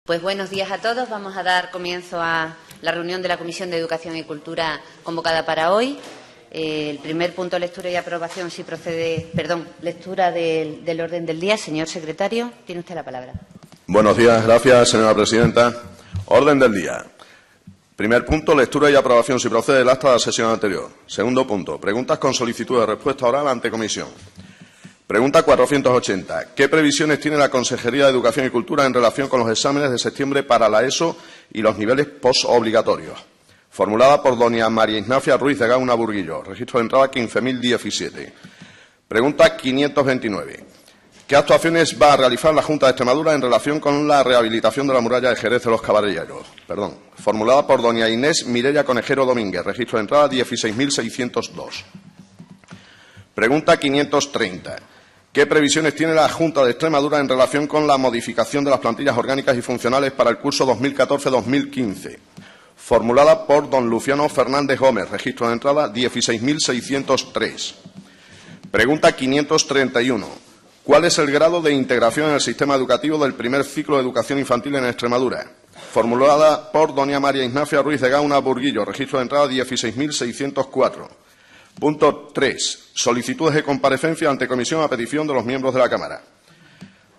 Pues buenos días a todos. Vamos a dar comienzo a la reunión de la Comisión de Educación y Cultura convocada para hoy. El primer punto, lectura y aprobación, si procede, lectura del orden del día. Señor secretario, tiene usted la palabra. Buenos días, gracias, señora presidenta. Orden del día. Primer punto, lectura y aprobación, si procede, del acta de la sesión anterior. Segundo punto, preguntas con solicitud de respuesta oral ante comisión. Pregunta 480. ¿Qué previsiones tiene la Consejería de Educación y Cultura en relación con los exámenes de septiembre para la ESO y los niveles postobligatorios? Formulada por doña María Ignacia Ruiz de Gauna Burguillo. Registro de entrada 15.017. Pregunta 529. ¿Qué actuaciones va a realizar la Junta de Extremadura en relación con la rehabilitación de la muralla de Jerez de los Caballeros? Formulada por doña Inés Mireia Conejero Domínguez. Registro de entrada 16.602. Pregunta 530. ¿Qué previsiones tiene la Junta de Extremadura en relación con la modificación de las plantillas orgánicas y funcionales para el curso 2014-2015? Formulada por don Luciano Fernández Gómez. Registro de entrada 16.603. Pregunta 531. ¿Cuál es el grado de integración en el sistema educativo del primer ciclo de educación infantil en Extremadura? Formulada por doña María Ignacia Ruiz de Gauna Burguillo. Registro de entrada 16.604. Punto 3. Solicitudes de comparecencia ante comisión a petición de los miembros de la Cámara.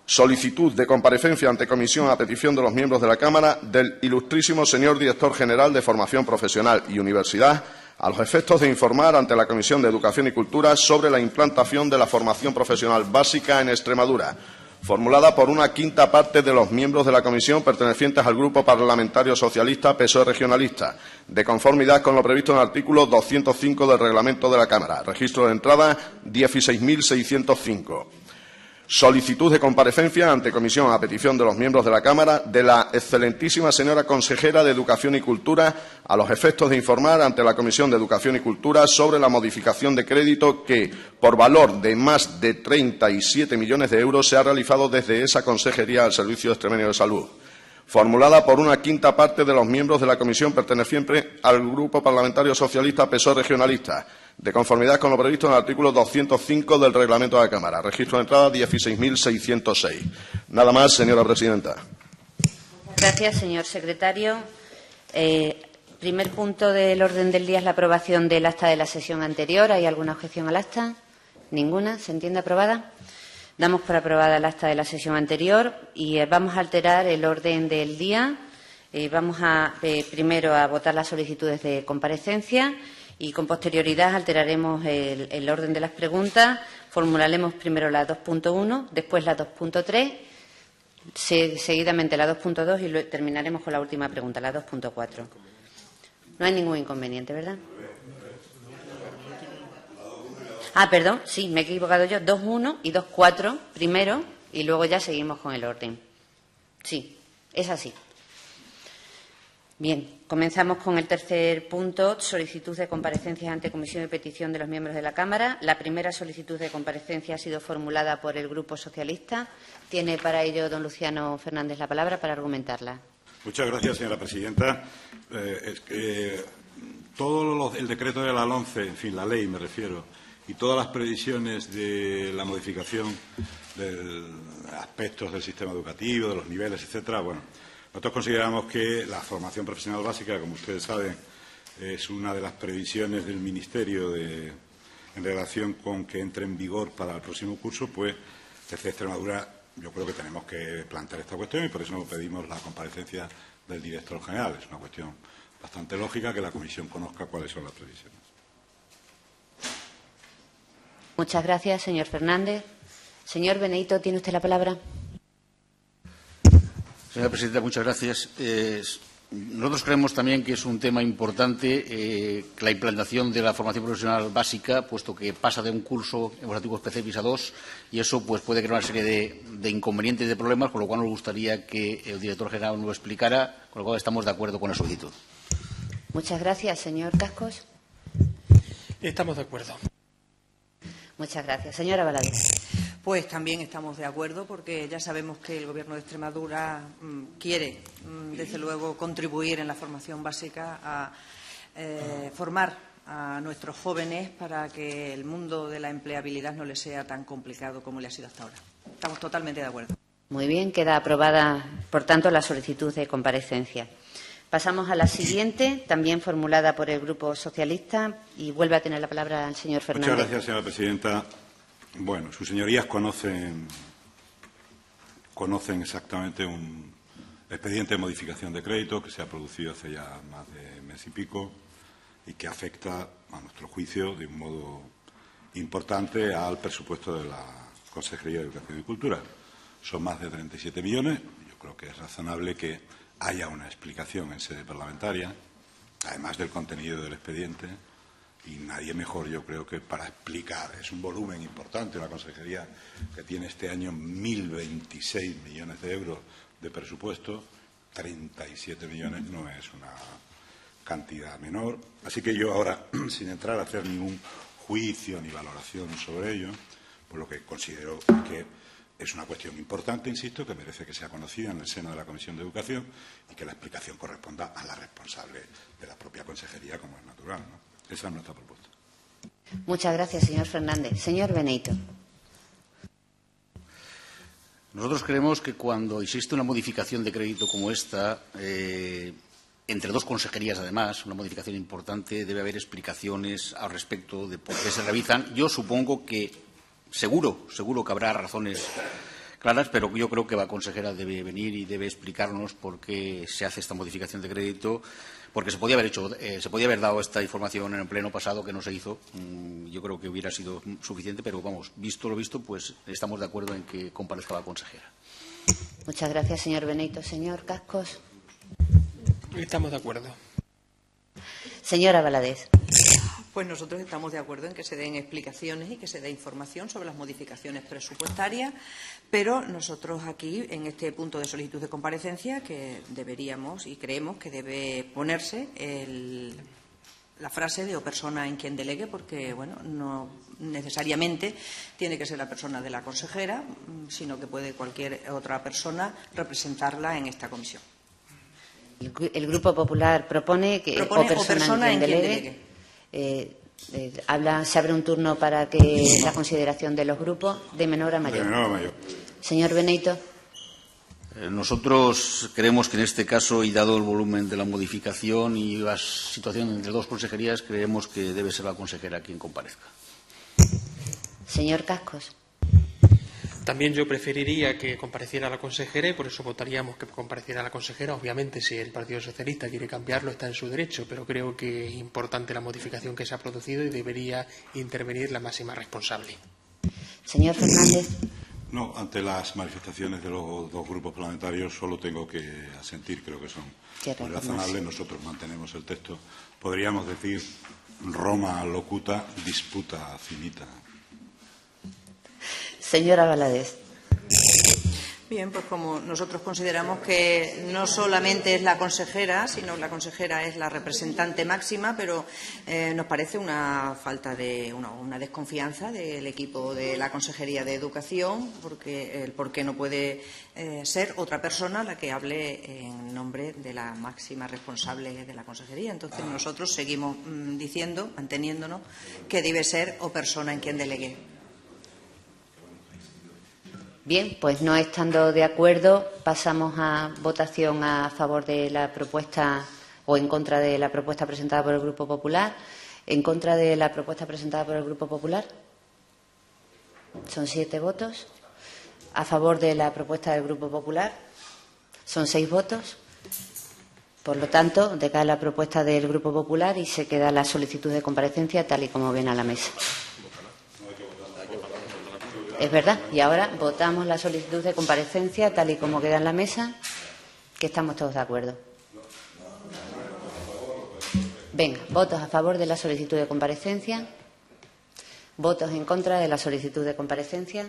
Solicitud de comparecencia ante comisión a petición de los miembros de la Cámara del ilustrísimo señor Director General de Formación Profesional y Universidad a los efectos de informar ante la Comisión de Educación y Cultura sobre la implantación de la formación profesional básica en Extremadura, formulada por una quinta parte de los miembros de la comisión pertenecientes al Grupo Parlamentario Socialista PSOE Regionalista, de conformidad con lo previsto en el artículo 205 del Reglamento de la Cámara. Registro de entrada 16.605. Solicitud de comparecencia ante comisión a petición de los miembros de la Cámara de la excelentísima señora consejera de Educación y Cultura a los efectos de informar ante la Comisión de Educación y Cultura sobre la modificación de crédito que, por valor de más de 37 millones de euros, se ha realizado desde esa consejería al Servicio Extremeño de Salud. Formulada por una quinta parte de los miembros de la comisión perteneciente al Grupo Parlamentario Socialista PSOE Regionalista, de conformidad con lo previsto en el artículo 205 del Reglamento de la Cámara. Registro de entrada 16.606. Nada más, señora presidenta. Gracias, señor secretario. Primer punto del orden del día es la aprobación del acta de la sesión anterior. ¿Hay alguna objeción al acta? Ninguna. ¿Se entiende aprobada? Damos por aprobada el acta de la sesión anterior y vamos a alterar el orden del día. Vamos primero a votar las solicitudes de comparecencia y con posterioridad alteraremos el orden de las preguntas. Formularemos primero la 2.1, después la 2.3, seguidamente la 2.2 y luego terminaremos con la última pregunta, la 2.4. No hay ningún inconveniente, ¿verdad? Perdón, sí, me he equivocado yo. 2.1 y 2.4 primero y luego ya seguimos con el orden. Sí, es así. Bien, comenzamos con el tercer punto, solicitud de comparecencias ante comisión y petición de los miembros de la Cámara. La primera solicitud de comparecencia ha sido formulada por el Grupo Socialista. Tiene para ello don Luciano Fernández la palabra para argumentarla. Muchas gracias, señora presidenta. El decreto de la LOMCE, en fin, la ley me refiero, y todas las previsiones de la modificación de aspectos del sistema educativo, de los niveles, etcétera, nosotros consideramos que la formación profesional básica, como ustedes saben, es una de las previsiones del Ministerio en relación con que entre en vigor para el próximo curso, pues desde Extremadura yo creo que tenemos que plantear esta cuestión y por eso pedimos la comparecencia del director general. Es una cuestión bastante lógica que la Comisión conozca cuáles son las previsiones. Muchas gracias, señor Fernández. Señor Benedito, ¿tiene usted la palabra? Señora presidenta, muchas gracias. Nosotros creemos también que es un tema importante la implantación de la formación profesional básica, puesto que pasa de un curso evaluativo específico a dos, y eso pues puede crear una serie de inconvenientes y de problemas, con lo cual nos gustaría que el director general nos lo explicara, con lo cual estamos de acuerdo con la solicitud. Muchas gracias, señor Cascos. Estamos de acuerdo. Muchas gracias. Señora Valadez. Pues también estamos de acuerdo, porque ya sabemos que el Gobierno de Extremadura quiere, desde luego, contribuir en la formación básica a formar a nuestros jóvenes para que el mundo de la empleabilidad no les sea tan complicado como le ha sido hasta ahora. Estamos totalmente de acuerdo. Muy bien, queda aprobada, por tanto, la solicitud de comparecencia. Pasamos a la siguiente, también formulada por el Grupo Socialista, y vuelve a tener la palabra el señor Fernández. Muchas gracias, señora presidenta. Bueno, sus señorías conocen exactamente un expediente de modificación de crédito que se ha producido hace ya más de mes y pico y que afecta, a nuestro juicio, de un modo importante al presupuesto de la Consejería de Educación y Cultura. Son más de 37 millones. Yo creo que es razonable que haya una explicación en sede parlamentaria, además del contenido del expediente, y nadie mejor, yo creo, que para explicar. Es un volumen importante, una consejería que tiene este año 1.026 millones de euros de presupuesto, 37 millones no es una cantidad menor. Así que yo ahora, sin entrar a hacer ningún juicio ni valoración sobre ello, por lo que considero que es una cuestión importante, insisto, que merece que sea conocida en el seno de la Comisión de Educación y que la explicación corresponda a la responsable de la propia consejería, como es natural, ¿no? Esa es nuestra propuesta. Muchas gracias, señor Fernández. Señor Benito. Nosotros creemos que cuando existe una modificación de crédito como esta, entre dos consejerías, además, una modificación importante, debe haber explicaciones al respecto de por qué se realizan. Yo supongo que Seguro que habrá razones claras, pero yo creo que la consejera debe venir y debe explicarnos por qué se hace esta modificación de crédito, porque se podía haber dado esta información en el pleno pasado que no se hizo. Yo creo que hubiera sido suficiente, pero vamos, visto lo visto, pues estamos de acuerdo en que comparezca la consejera. Muchas gracias, señor Benito. Señor Cascos. Estamos de acuerdo. Señora Valadez. Pues nosotros estamos de acuerdo en que se den explicaciones y que se dé información sobre las modificaciones presupuestarias, pero nosotros aquí, en este punto de solicitud de comparecencia, que deberíamos y creemos que debe ponerse la frase de o persona en quien delegue, porque bueno, no necesariamente tiene que ser la persona de la consejera, sino que puede cualquier otra persona representarla en esta comisión. El Grupo Popular propone que o persona en quien delegue. Se abre un turno para que la consideración de los grupos de menor a mayor. De menor a mayor. Señor Benito. Nosotros creemos que en este caso, y dado el volumen de la modificación y la situación entre dos consejerías, creemos que debe ser la consejera quien comparezca. Señor Cascos. También yo preferiría que compareciera la consejera y por eso votaríamos que compareciera la consejera. Obviamente, si el Partido Socialista quiere cambiarlo, está en su derecho, pero creo que es importante la modificación que se ha producido y debería intervenir la máxima responsable. Señor Fernández. No, ante las manifestaciones de los dos grupos parlamentarios solo tengo que asentir, creo que son muy razonables. Nosotros mantenemos el texto. Podríamos decir Roma locuta, disputa finita. Señora Valadez. Bien, pues como nosotros consideramos que no solamente es la consejera, sino la consejera es la representante máxima, pero nos parece una falta de una desconfianza del equipo de la Consejería de Educación, porque no puede ser otra persona la que hable en nombre de la máxima responsable de la consejería. Entonces nosotros seguimos diciendo, manteniéndonos, que debe ser o persona en quien delegue. Bien, pues no estando de acuerdo, pasamos a votación a favor de la propuesta o en contra de la propuesta presentada por el Grupo Popular. ¿En contra de la propuesta presentada por el Grupo Popular? Son 7 votos. A favor de la propuesta del Grupo Popular son 6 votos. Por lo tanto, decae la propuesta del Grupo Popular y se queda la solicitud de comparecencia tal y como viene a la mesa. Es verdad. Y ahora votamos la solicitud de comparecencia tal y como queda en la mesa, que estamos todos de acuerdo. Venga, votos a favor de la solicitud de comparecencia. Votos en contra de la solicitud de comparecencia.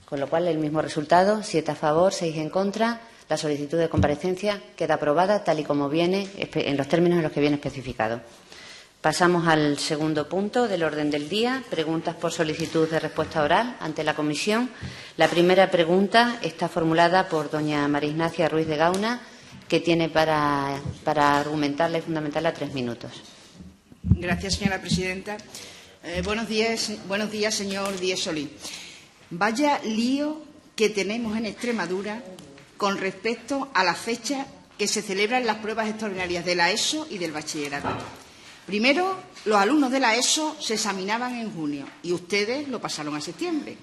Con lo cual, el mismo resultado, 7 a favor, 6 en contra. La solicitud de comparecencia queda aprobada tal y como viene, en los términos en los que viene especificado. Pasamos al segundo punto del orden del día, preguntas por solicitud de respuesta oral ante la comisión. La primera pregunta está formulada por doña María Ignacia Ruiz de Gauna, que tiene para argumentarla y fundamentarla 3 minutos. Gracias, señora presidenta. Buenos días, señor Díez Solís. Vaya lío que tenemos en Extremadura con respecto a la fecha que se celebran las pruebas extraordinarias de la ESO y del bachillerato. Primero, los alumnos de la ESO se examinaban en junio y ustedes lo pasaron a septiembre.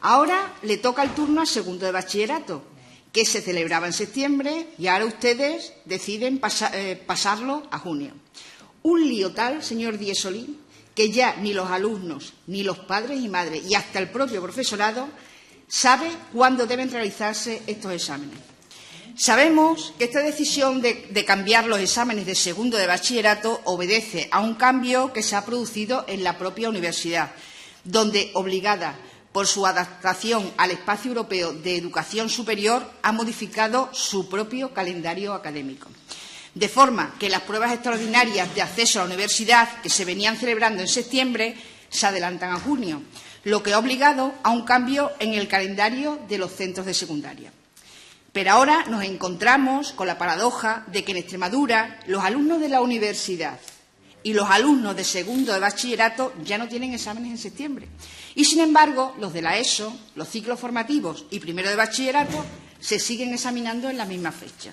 Ahora le toca el turno al segundo de bachillerato, que se celebraba en septiembre, y ahora ustedes deciden pasarlo a junio. Un lío tal, señor Díez Solís, que ya ni los alumnos, ni los padres y madres, y hasta el propio profesorado, sabe cuándo deben realizarse estos exámenes. Sabemos que esta decisión de cambiar los exámenes de segundo de bachillerato obedece a un cambio que se ha producido en la propia universidad, donde, obligada por su adaptación al espacio europeo de educación superior, ha modificado su propio calendario académico. De forma que las pruebas extraordinarias de acceso a la universidad, que se venían celebrando en septiembre, se adelantan a junio, lo que ha obligado a un cambio en el calendario de los centros de secundaria. Pero ahora nos encontramos con la paradoja de que en Extremadura los alumnos de la universidad y los alumnos de segundo de bachillerato ya no tienen exámenes en septiembre. Y, sin embargo, los de la ESO, los ciclos formativos y primero de bachillerato se siguen examinando en la misma fecha.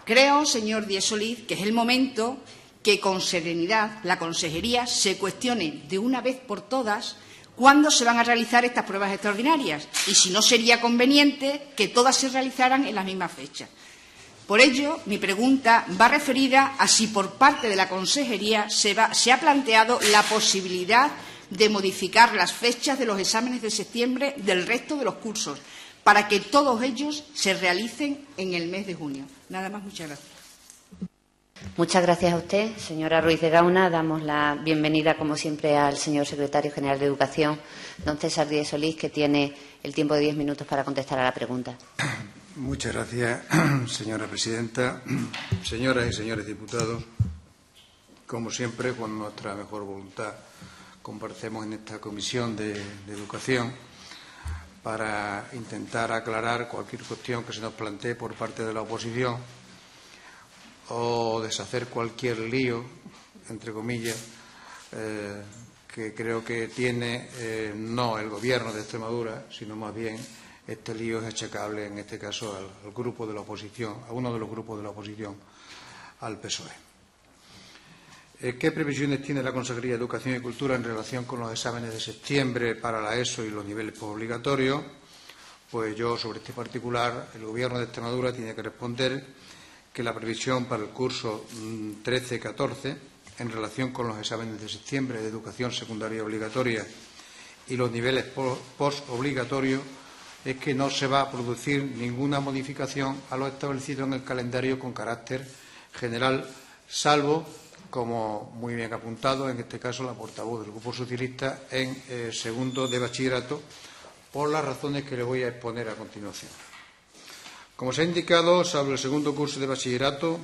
Creo, señor Díez Solís, que es el momento que con serenidad la Consejería se cuestione de una vez por todas cuándo se van a realizar estas pruebas extraordinarias y si no sería conveniente que todas se realizaran en la misma fecha. Por ello, mi pregunta va referida a si por parte de la Consejería se ha planteado la posibilidad de modificar las fechas de los exámenes de septiembre del resto de los cursos para que todos ellos se realicen en el mes de junio. Nada más, muchas gracias. Muchas gracias a usted, señora Ruiz de Gauna. Damos la bienvenida, como siempre, al señor secretario general de Educación, don César Díez Solís, que tiene el tiempo de 10 minutos para contestar a la pregunta. Muchas gracias, señora presidenta. Señoras y señores diputados, como siempre, con nuestra mejor voluntad, comparecemos en esta comisión de Educación para intentar aclarar cualquier cuestión que se nos plantee por parte de la oposición o deshacer cualquier lío, entre comillas, que creo que tiene no el Gobierno de Extremadura, sino más bien este lío es achacable, en este caso, al grupo de la oposición, a uno de los grupos de la oposición, al PSOE. ¿Qué previsiones tiene la Consejería de Educación y Cultura en relación con los exámenes de septiembre para la ESO y los niveles postobligatorios? Pues yo, sobre este particular, el Gobierno de Extremadura tiene que responder que la previsión para el curso 13-14, en relación con los exámenes de septiembre de educación secundaria obligatoria y los niveles postobligatorios, es que no se va a producir ninguna modificación a lo establecido en el calendario con carácter general, salvo, como muy bien apuntado, en este caso la portavoz del Grupo Socialista, en segundo de bachillerato, por las razones que le voy a exponer a continuación. Como se ha indicado, salvo el segundo curso de bachillerato,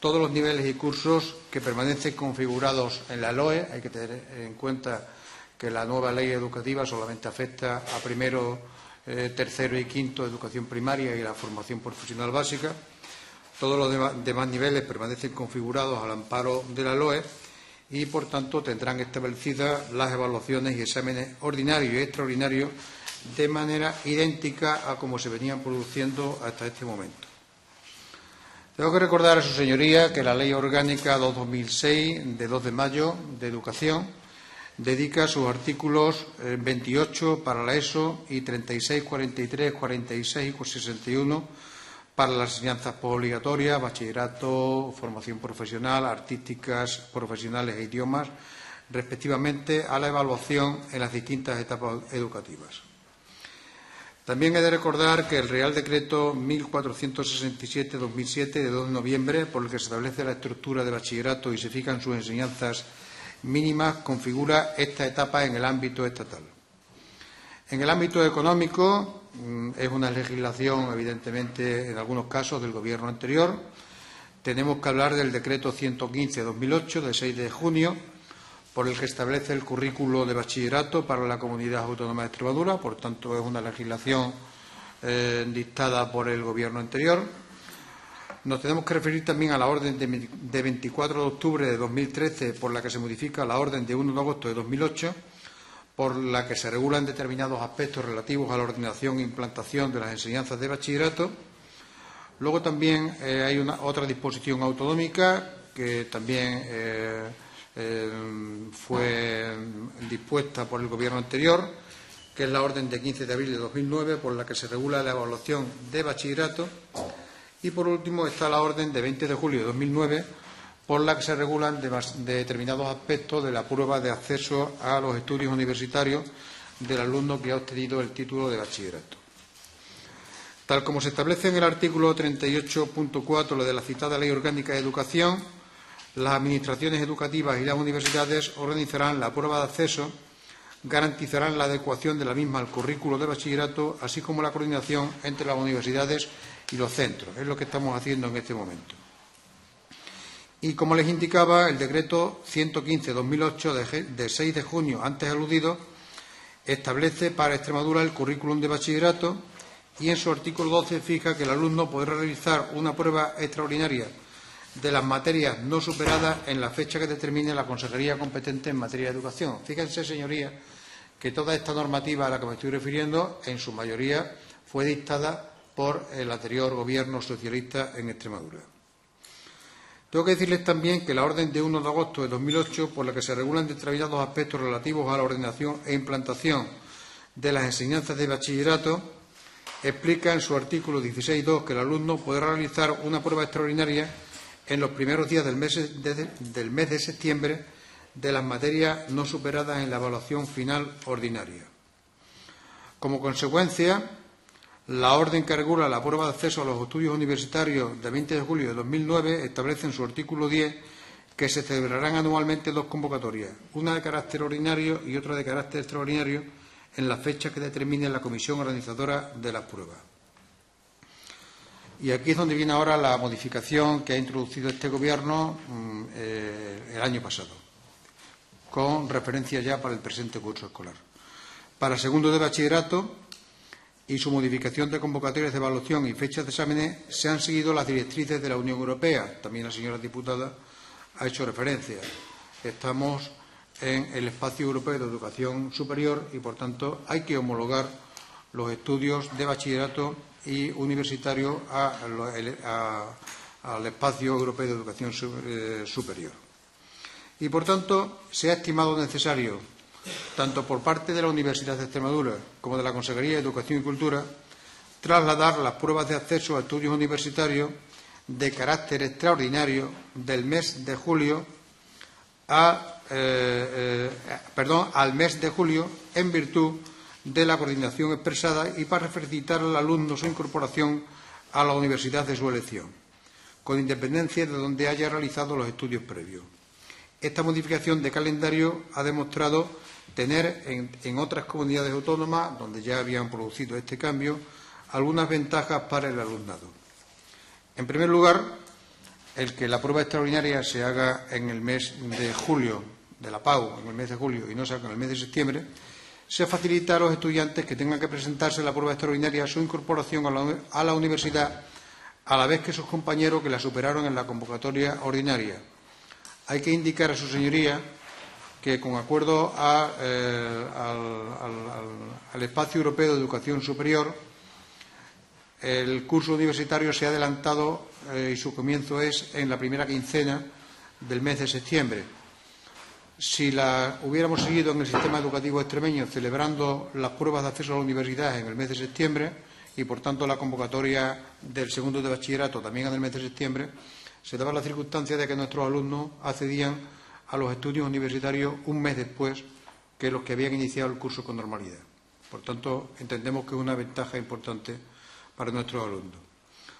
todos los niveles y cursos que permanecen configurados en la LOE, hay que tener en cuenta que la nueva ley educativa solamente afecta a primero, tercero y quinto de educación primaria y la formación profesional básica. Todos los demás niveles permanecen configurados al amparo de la LOE y, por tanto, tendrán establecidas las evaluaciones y exámenes ordinarios y extraordinarios de manera idéntica a como se venían produciendo hasta este momento. Tengo que recordar a su señoría que la Ley Orgánica 2/2006, de 2 de mayo, de Educación, dedica sus artículos 28 para la ESO y 36, 43, 46 y 61 para las enseñanzas postobligatorias, bachillerato, formación profesional, artísticas, profesionales e idiomas, respectivamente, a la evaluación en las distintas etapas educativas. También he de recordar que el Real Decreto 1467/2007, de 2 de noviembre, por el que se establece la estructura de bachillerato y se fijan sus enseñanzas mínimas, configura esta etapa en el ámbito estatal. En el ámbito económico, es una legislación, evidentemente, en algunos casos, del Gobierno anterior. Tenemos que hablar del Decreto 115/2008, de 6 de junio, por el que establece el currículo de bachillerato para la Comunidad Autónoma de Extremadura. Por tanto, es una legislación dictada por el Gobierno anterior. Nos tenemos que referir también a la orden de 24 de octubre de 2013, por la que se modifica la orden de 1 de agosto de 2008, por la que se regulan determinados aspectos relativos a la ordenación e implantación de las enseñanzas de bachillerato. Luego también hay otra disposición autonómica que también fue dispuesta por el Gobierno anterior, que es la orden de 15 de abril de 2009, por la que se regula la evaluación de bachillerato. Y, por último, está la orden de 20 de julio de 2009, por la que se regulan determinados aspectos de la prueba de acceso a los estudios universitarios del alumno que ha obtenido el título de bachillerato. Tal como se establece en el artículo 38.4 de la citada Ley Orgánica de Educación, las administraciones educativas y las universidades organizarán la prueba de acceso, garantizarán la adecuación de la misma al currículo de bachillerato, así como la coordinación entre las universidades y los centros. Es lo que estamos haciendo en este momento. Y, como les indicaba, el decreto 115/2008 de 6 de junio antes aludido establece para Extremadura el currículum de bachillerato y en su artículo 12 fija que el alumno podrá realizar una prueba extraordinaria de las materias no superadas en la fecha que determine la Consejería competente en materia de educación. Fíjense, señorías, que toda esta normativa a la que me estoy refiriendo, en su mayoría, fue dictada por el anterior Gobierno socialista en Extremadura. Tengo que decirles también que la orden de 1 de agosto de 2008, por la que se regulan determinados aspectos relativos a la ordenación e implantación de las enseñanzas de bachillerato, explica en su artículo 16.2 que el alumno podrá realizar una prueba extraordinaria en los primeros días del mes de septiembre de las materias no superadas en la evaluación final ordinaria. Como consecuencia, la orden que regula la prueba de acceso a los estudios universitarios de 20 de julio de 2009 establece en su artículo 10 que se celebrarán anualmente dos convocatorias, una de carácter ordinario y otra de carácter extraordinario, en las fechas que determine la comisión organizadora de las pruebas. Y aquí es donde viene ahora la modificación que ha introducido este Gobierno el año pasado, con referencia ya para el presente curso escolar. Para segundo de bachillerato y su modificación de convocatorias de evaluación y fechas de exámenes se han seguido las directrices de la Unión Europea. También la señora diputada ha hecho referencia. Estamos en el espacio europeo de educación superior y, por tanto, hay que homologar los estudios de bachillerato y universitario al espacio europeo de educación superior. Y, por tanto, se ha estimado necesario, tanto por parte de la Universidad de Extremadura como de la Consejería de Educación y Cultura, trasladar las pruebas de acceso a estudios universitarios de carácter extraordinario del mes de julio al mes de julio en virtud de la coordinación expresada y para facilitar al alumno su incorporación a la universidad de su elección, con independencia de donde haya realizado los estudios previos. Esta modificación de calendario ha demostrado tener en otras comunidades autónomas, donde ya habían producido este cambio, algunas ventajas para el alumnado. En primer lugar, el que la prueba extraordinaria se haga en el mes de julio, de la PAU, en el mes de julio, y no se haga en el mes de septiembre, se facilita a los estudiantes que tengan que presentarse en la prueba extraordinaria su incorporación a la universidad a la vez que sus compañeros que la superaron en la convocatoria ordinaria. Hay que indicar a su señoría que, con acuerdo al Espacio Europeo de Educación Superior, el curso universitario se ha adelantado y su comienzo es en la primera quincena del mes de septiembre. Si la hubiéramos seguido en el sistema educativo extremeño celebrando las pruebas de acceso a la universidad en el mes de septiembre y, por tanto, la convocatoria del segundo de bachillerato también en el mes de septiembre, se daba la circunstancia de que nuestros alumnos accedían a los estudios universitarios un mes después que los que habían iniciado el curso con normalidad. Por tanto, entendemos que es una ventaja importante para nuestros alumnos.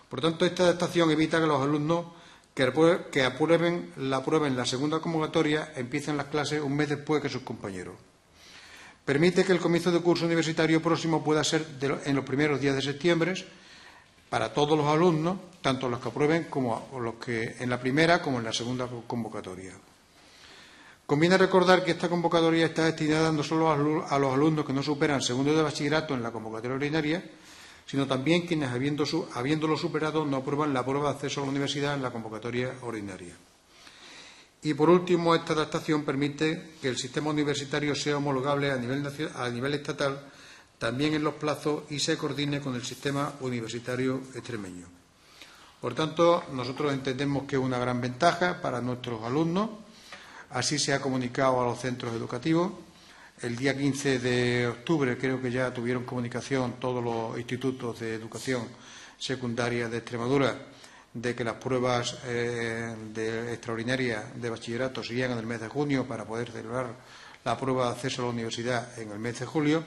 Por tanto, esta adaptación evita que los alumnos que aprueben la prueba en la segunda convocatoria empiecen las clases un mes después que sus compañeros. Permite que el comienzo del curso universitario próximo pueda ser en los primeros días de septiembre para todos los alumnos, tanto los que aprueben como los que en la primera como en la segunda convocatoria. Conviene recordar que esta convocatoria está destinada no solo a los alumnos que no superan segundo de bachillerato en la convocatoria ordinaria, sino también quienes, habiéndolo superado, no aprueban la prueba de acceso a la universidad en la convocatoria ordinaria. Y, por último, esta adaptación permite que el sistema universitario sea homologable a nivel estatal, también en los plazos, y se coordine con el sistema universitario extremeño. Por tanto, nosotros entendemos que es una gran ventaja para nuestros alumnos. Así se ha comunicado a los centros educativos. El día 15 de octubre creo que ya tuvieron comunicación todos los institutos de educación secundaria de Extremadura de que las pruebas extraordinarias de bachillerato serían en el mes de junio para poder celebrar la prueba de acceso a la universidad en el mes de julio.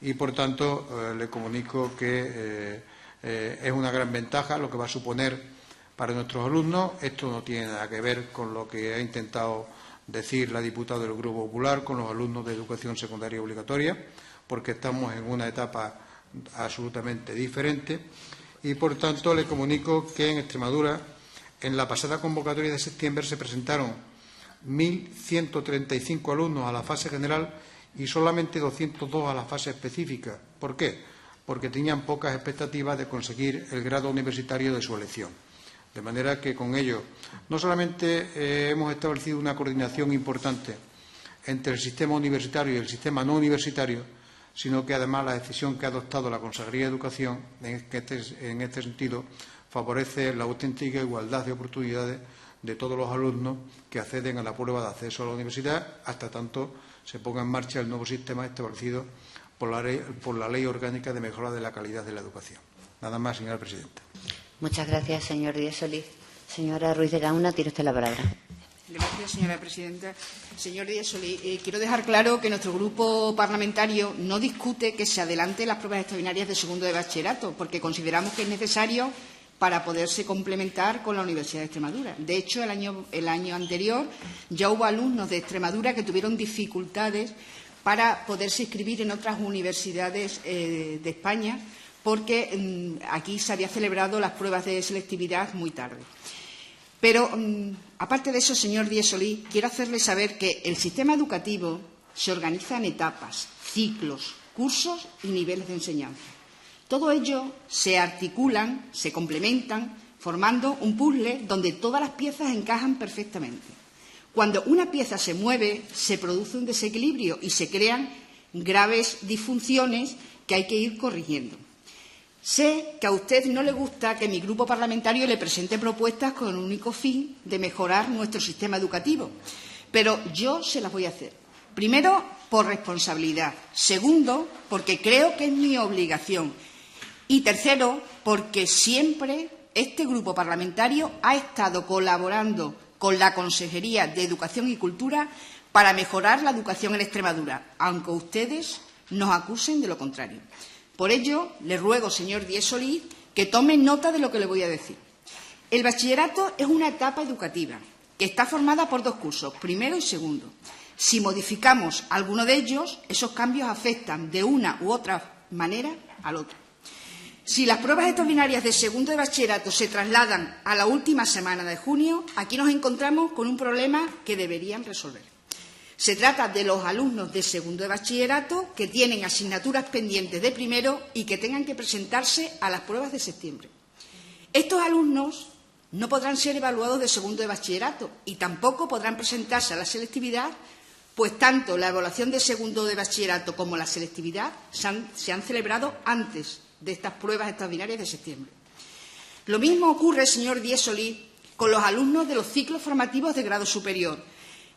Y, por tanto, le comunico que es una gran ventaja lo que va a suponer para nuestros alumnos. Esto no tiene nada que ver con lo que ha intentado decir la diputada del Grupo Popular con los alumnos de educación secundaria obligatoria, porque estamos en una etapa absolutamente diferente. Y, por tanto, le comunico que en Extremadura, en la pasada convocatoria de septiembre, se presentaron 1.135 alumnos a la fase general y solamente 202 a la fase específica. ¿Por qué? Porque tenían pocas expectativas de conseguir el grado universitario de su elección. De manera que con ello no solamente hemos establecido una coordinación importante entre el sistema universitario y el sistema no universitario, sino que además la decisión que ha adoptado la Consejería de Educación en este sentido favorece la auténtica igualdad de oportunidades de todos los alumnos que acceden a la prueba de acceso a la universidad, hasta tanto se ponga en marcha el nuevo sistema establecido por la Ley Orgánica de Mejora de la Calidad de la Educación. Nada más, señora presidenta. Muchas gracias, señor Díez Solís. Señora Ruiz de Gauna, tiene usted la palabra. Gracias, señora presidenta. Señor Díez Solís, quiero dejar claro que nuestro grupo parlamentario no discute que se adelanten las pruebas extraordinarias de segundo de bachillerato, porque consideramos que es necesario para poderse complementar con la Universidad de Extremadura. De hecho, el año anterior ya hubo alumnos de Extremadura que tuvieron dificultades para poderse inscribir en otras universidades de España, porque aquí se había celebrado las pruebas de selectividad muy tarde. Pero, aparte de eso, señor Díez Solís, quiero hacerle saber que el sistema educativo se organiza en etapas, ciclos, cursos y niveles de enseñanza. Todo ello se articulan, se complementan, formando un puzzle donde todas las piezas encajan perfectamente. Cuando una pieza se mueve, se produce un desequilibrio y se crean graves disfunciones que hay que ir corrigiendo. Sé que a usted no le gusta que mi grupo parlamentario le presente propuestas con el único fin de mejorar nuestro sistema educativo, pero yo se las voy a hacer. Primero, por responsabilidad. Segundo, porque creo que es mi obligación. Y tercero, porque siempre este grupo parlamentario ha estado colaborando con la Consejería de Educación y Cultura para mejorar la educación en Extremadura, aunque ustedes nos acusen de lo contrario. Por ello, le ruego, señor Díez Solís, que tome nota de lo que le voy a decir. El bachillerato es una etapa educativa que está formada por dos cursos, primero y segundo. Si modificamos alguno de ellos, esos cambios afectan de una u otra manera al otro. Si las pruebas extraordinarias de segundo de bachillerato se trasladan a la última semana de junio, aquí nos encontramos con un problema que deberían resolver. Se trata de los alumnos de segundo de bachillerato que tienen asignaturas pendientes de primero y que tengan que presentarse a las pruebas de septiembre. Estos alumnos no podrán ser evaluados de segundo de bachillerato y tampoco podrán presentarse a la selectividad, pues tanto la evaluación de segundo de bachillerato como la selectividad se han celebrado antes de estas pruebas extraordinarias de septiembre. Lo mismo ocurre, señor Díez Solís, con los alumnos de los ciclos formativos de grado superior,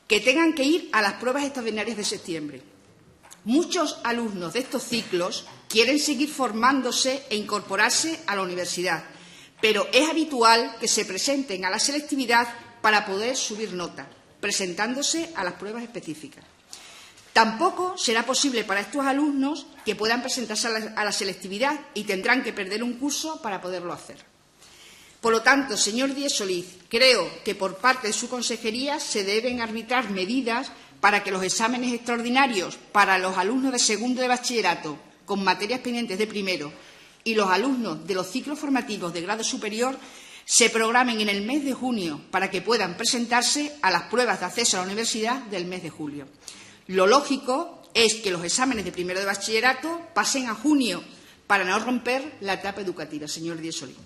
que tengan que ir a las pruebas extraordinarias de septiembre. Muchos alumnos de estos ciclos quieren seguir formándose e incorporarse a la universidad, pero es habitual que se presenten a la selectividad para poder subir nota, presentándose a las pruebas específicas. Tampoco será posible para estos alumnos que puedan presentarse a la selectividad y tendrán que perder un curso para poderlo hacer. Por lo tanto, señor Díez Solís, creo que por parte de su consejería se deben arbitrar medidas para que los exámenes extraordinarios para los alumnos de segundo de bachillerato con materias pendientes de primero y los alumnos de los ciclos formativos de grado superior se programen en el mes de junio para que puedan presentarse a las pruebas de acceso a la universidad del mes de julio. Lo lógico es que los exámenes de primero de bachillerato pasen a junio para no romper la etapa educativa, señor Díez Solís.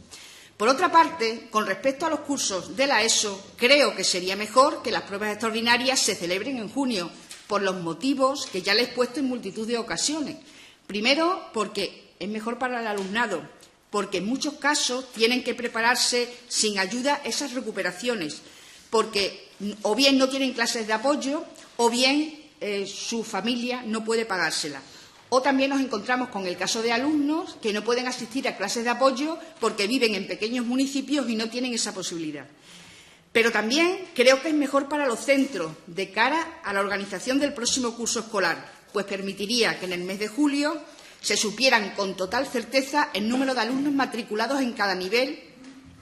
Por otra parte, con respecto a los cursos de la ESO, creo que sería mejor que las pruebas extraordinarias se celebren en junio, por los motivos que ya les he expuesto en multitud de ocasiones. Primero, porque es mejor para el alumnado, porque en muchos casos tienen que prepararse sin ayuda esas recuperaciones, porque o bien no tienen clases de apoyo o bien su familia no puede pagársela. O también nos encontramos con el caso de alumnos que no pueden asistir a clases de apoyo porque viven en pequeños municipios y no tienen esa posibilidad. Pero también creo que es mejor para los centros de cara a la organización del próximo curso escolar, pues permitiría que en el mes de julio se supieran con total certeza el número de alumnos matriculados en cada nivel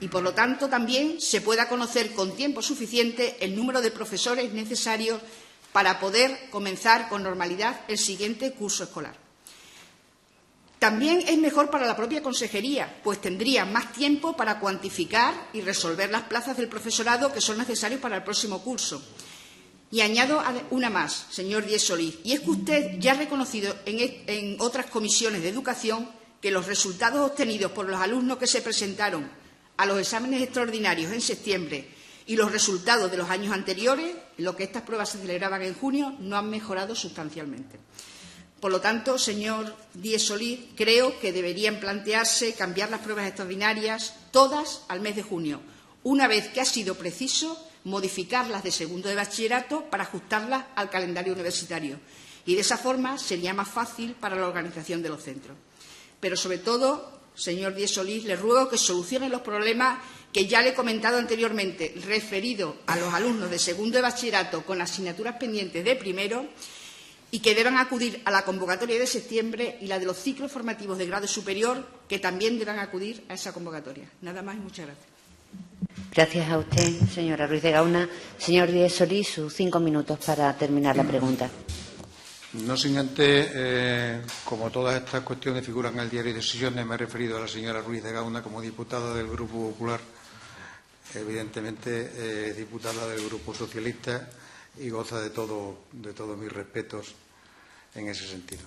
y, por lo tanto, también se pueda conocer con tiempo suficiente el número de profesores necesarios para poder comenzar con normalidad el siguiente curso escolar. También es mejor para la propia consejería, pues tendría más tiempo para cuantificar y resolver las plazas del profesorado que son necesarios para el próximo curso. Y añado una más, señor Díez Solís, y es que usted ya ha reconocido en otras comisiones de educación que los resultados obtenidos por los alumnos que se presentaron a los exámenes extraordinarios en septiembre y los resultados de los años anteriores, en lo que estas pruebas se celebraban en junio, no han mejorado sustancialmente. Por lo tanto, señor Díez Solís, creo que deberían plantearse cambiar las pruebas extraordinarias todas al mes de junio, una vez que ha sido preciso modificarlas de segundo de bachillerato para ajustarlas al calendario universitario. Y de esa forma sería más fácil para la organización de los centros. Pero, sobre todo, señor Díez Solís, le ruego que solucione los problemas que ya le he comentado anteriormente, referidos a los alumnos de segundo de bachillerato con asignaturas pendientes de primero, y que deban acudir a la convocatoria de septiembre y la de los ciclos formativos de grado superior, que también deban acudir a esa convocatoria. Nada más y muchas gracias. Gracias a usted, señora Ruiz de Gauna. Señor Díez Solís, sus 5 minutos para terminar la pregunta. No sin antes, como todas estas cuestiones figuran en el diario de sesiones, me he referido a la señora Ruiz de Gauna como diputada del Grupo Popular, evidentemente diputada del Grupo Socialista, y goza de todos mis respetos en ese sentido.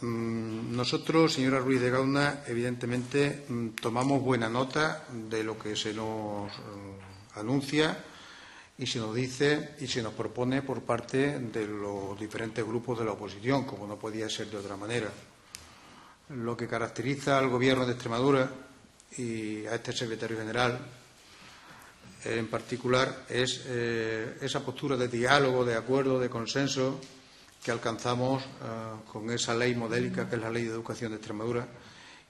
Nosotros, señora Ruiz de Gauna, evidentemente tomamos buena nota de lo que se nos anuncia y se nos dice y se nos propone por parte de los diferentes grupos de la oposición, como no podía ser de otra manera. Lo que caracteriza al Gobierno de Extremadura y a este secretario general en particular es esa postura de diálogo, de acuerdo, de consenso que alcanzamos con esa ley modélica que es la Ley de Educación de Extremadura,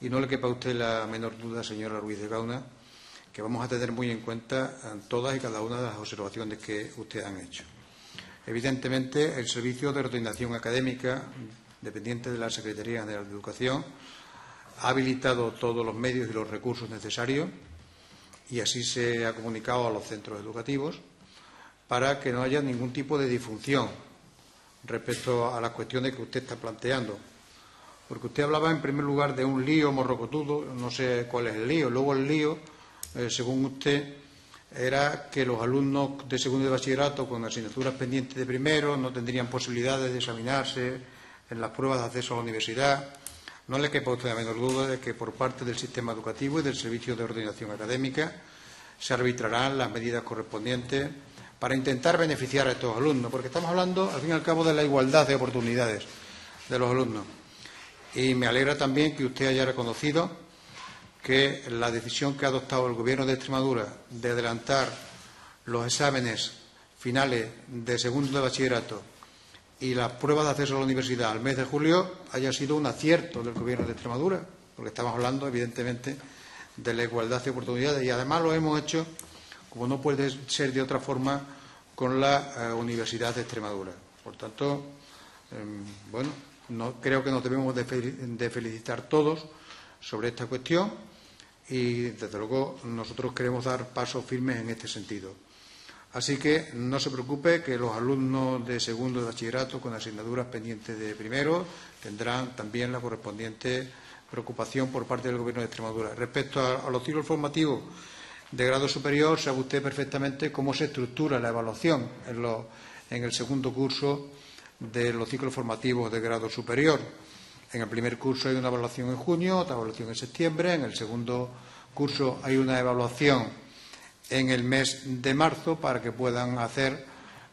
y no le quepa a usted la menor duda, señora Ruiz de Gauna, que vamos a tener muy en cuenta todas y cada una de las observaciones que usted han hecho. Evidentemente, el Servicio de Ordenación Académica, dependiente de la Secretaría General de Educación, ha habilitado todos los medios y los recursos necesarios, y así se ha comunicado a los centros educativos, para que no haya ningún tipo de disfunción respecto a las cuestiones que usted está planteando. Porque usted hablaba en primer lugar de un lío morrocotudo, no sé cuál es el lío. Luego el lío, según usted, era que los alumnos de segundo de bachillerato con asignaturas pendientes de primero no tendrían posibilidades de examinarse en las pruebas de acceso a la universidad. No le quepa a usted la menor duda de que por parte del sistema educativo y del Servicio de Ordenación Académica se arbitrarán las medidas correspondientes para intentar beneficiar a estos alumnos, porque estamos hablando, al fin y al cabo, de la igualdad de oportunidades de los alumnos. Y me alegra también que usted haya reconocido que la decisión que ha adoptado el Gobierno de Extremadura de adelantar los exámenes finales de segundo de bachillerato y las pruebas de acceso a la universidad al mes de julio haya sido un acierto del Gobierno de Extremadura, porque estamos hablando, evidentemente, de la igualdad de oportunidades, y además lo hemos hecho, como no puede ser de otra forma, con la Universidad de Extremadura. Por tanto, creo que nos debemos de felicitar todos sobre esta cuestión y, desde luego, nosotros queremos dar pasos firmes en este sentido. Así que no se preocupe, que los alumnos de segundo de bachillerato con asignaturas pendientes de primero tendrán también la correspondiente preocupación por parte del Gobierno de Extremadura. Respecto a los ciclos formativos de grado superior, sabe usted perfectamente cómo se estructura la evaluación en el segundo curso de los ciclos formativos de grado superior. En el primer curso hay una evaluación en junio, otra evaluación en septiembre. En el segundo curso hay una evaluación en el mes de marzo para que puedan hacer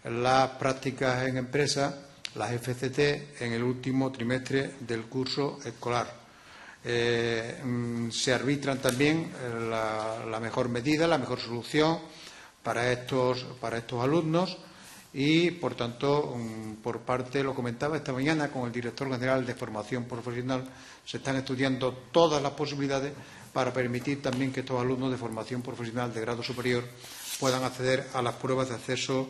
las prácticas en empresa, las FCT, en el último trimestre del curso escolar. Se arbitran también la mejor medida, la mejor solución para estos alumnos y, por tanto, por parte, lo comentaba esta mañana con el director general de Formación Profesional, se están estudiando todas las posibilidades para permitir también que estos alumnos de formación profesional de grado superior puedan acceder a las pruebas de acceso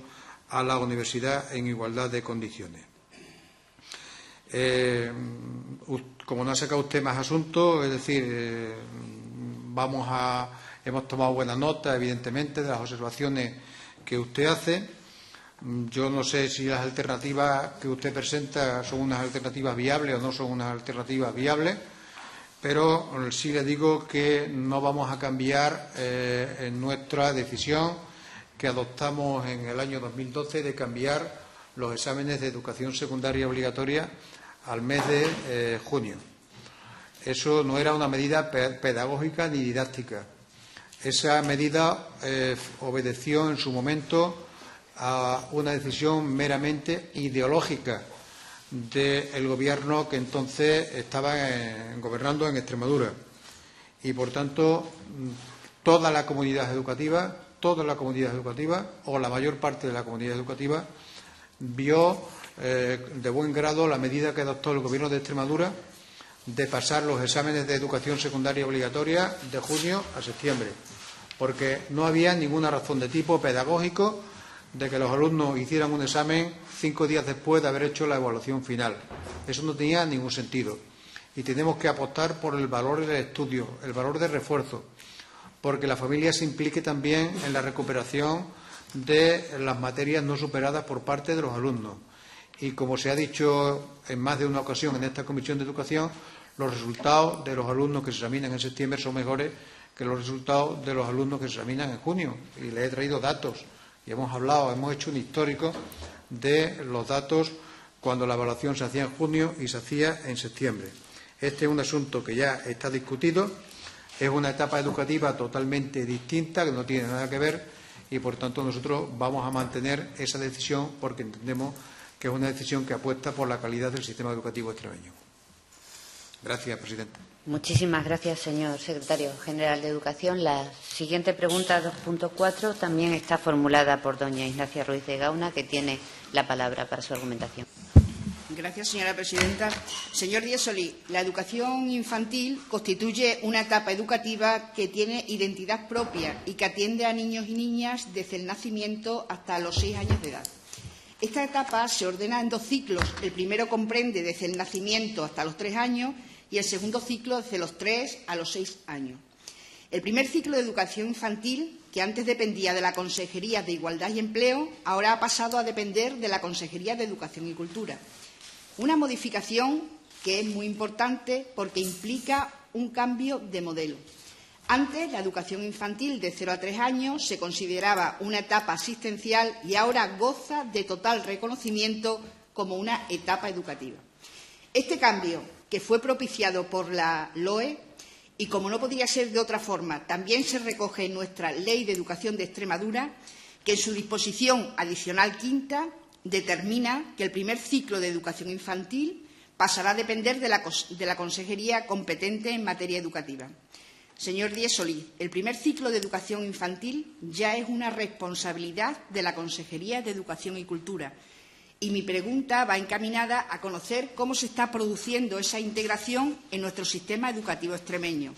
a la universidad en igualdad de condiciones. Como no ha sacado usted más asuntos, es decir, hemos tomado buena nota, evidentemente, de las observaciones que usted hace. Yo no sé si las alternativas que usted presenta son unas alternativas viables o no son unas alternativas viables, pero sí le digo que no vamos a cambiar en nuestra decisión que adoptamos en el año 2012 de cambiar los exámenes de educación secundaria obligatoria al mes de junio. Eso no era una medida pedagógica ni didáctica. Esa medida obedeció en su momento a una decisión meramente ideológica del Gobierno que entonces estaba gobernando en Extremadura. Y, por tanto, toda la comunidad educativa, o la mayor parte de la comunidad educativa, vio de buen grado la medida que adoptó el Gobierno de Extremadura de pasar los exámenes de educación secundaria obligatoria de junio a septiembre, porque no había ninguna razón de tipo pedagógico de que los alumnos hicieran un examen 5 días después de haber hecho la evaluación final. Eso no tenía ningún sentido. Y tenemos que apostar por el valor del estudio, el valor del refuerzo, porque la familia se implique también en la recuperación de las materias no superadas por parte de los alumnos. Y, como se ha dicho en más de una ocasión en esta Comisión de Educación, los resultados de los alumnos que se examinan en septiembre son mejores que los resultados de los alumnos que se examinan en junio. Y les he traído datos y hemos hecho un histórico de los datos cuando la evaluación se hacía en junio y se hacía en septiembre. Este es un asunto que ya está discutido, es una etapa educativa totalmente distinta, que no tiene nada que ver y, por tanto, nosotros vamos a mantener esa decisión porque entendemos que es una decisión que apuesta por la calidad del sistema educativo extremeño. Gracias, presidente. Muchísimas gracias, señor secretario general de Educación. La siguiente pregunta, 2.4, también está formulada por doña Ignacia Ruiz de Gauna, que tiene la palabra para su argumentación. Gracias, señora presidenta. Señor Díaz Solís, la educación infantil constituye una etapa educativa que tiene identidad propia y que atiende a niños y niñas desde el nacimiento hasta los 6 años de edad. Esta etapa se ordena en 2 ciclos. El primero comprende desde el nacimiento hasta los 3 años y el segundo ciclo desde los 3 a los 6 años. El primer ciclo de educación infantil, que antes dependía de la Consejería de Igualdad y Empleo, ahora ha pasado a depender de la Consejería de Educación y Cultura. Una modificación que es muy importante porque implica un cambio de modelo. Antes, la educación infantil de 0 a 3 años se consideraba una etapa asistencial y ahora goza de total reconocimiento como una etapa educativa. Este cambio, que fue propiciado por la LOE y, como no podría ser de otra forma, también se recoge en nuestra Ley de Educación de Extremadura, que en su disposición adicional 5ª determina que el primer ciclo de educación infantil pasará a depender de la Consejería competente en materia educativa. Señor Díaz Solís, el primer ciclo de educación infantil ya es una responsabilidad de la Consejería de Educación y Cultura. Y mi pregunta va encaminada a conocer cómo se está produciendo esa integración en nuestro sistema educativo extremeño,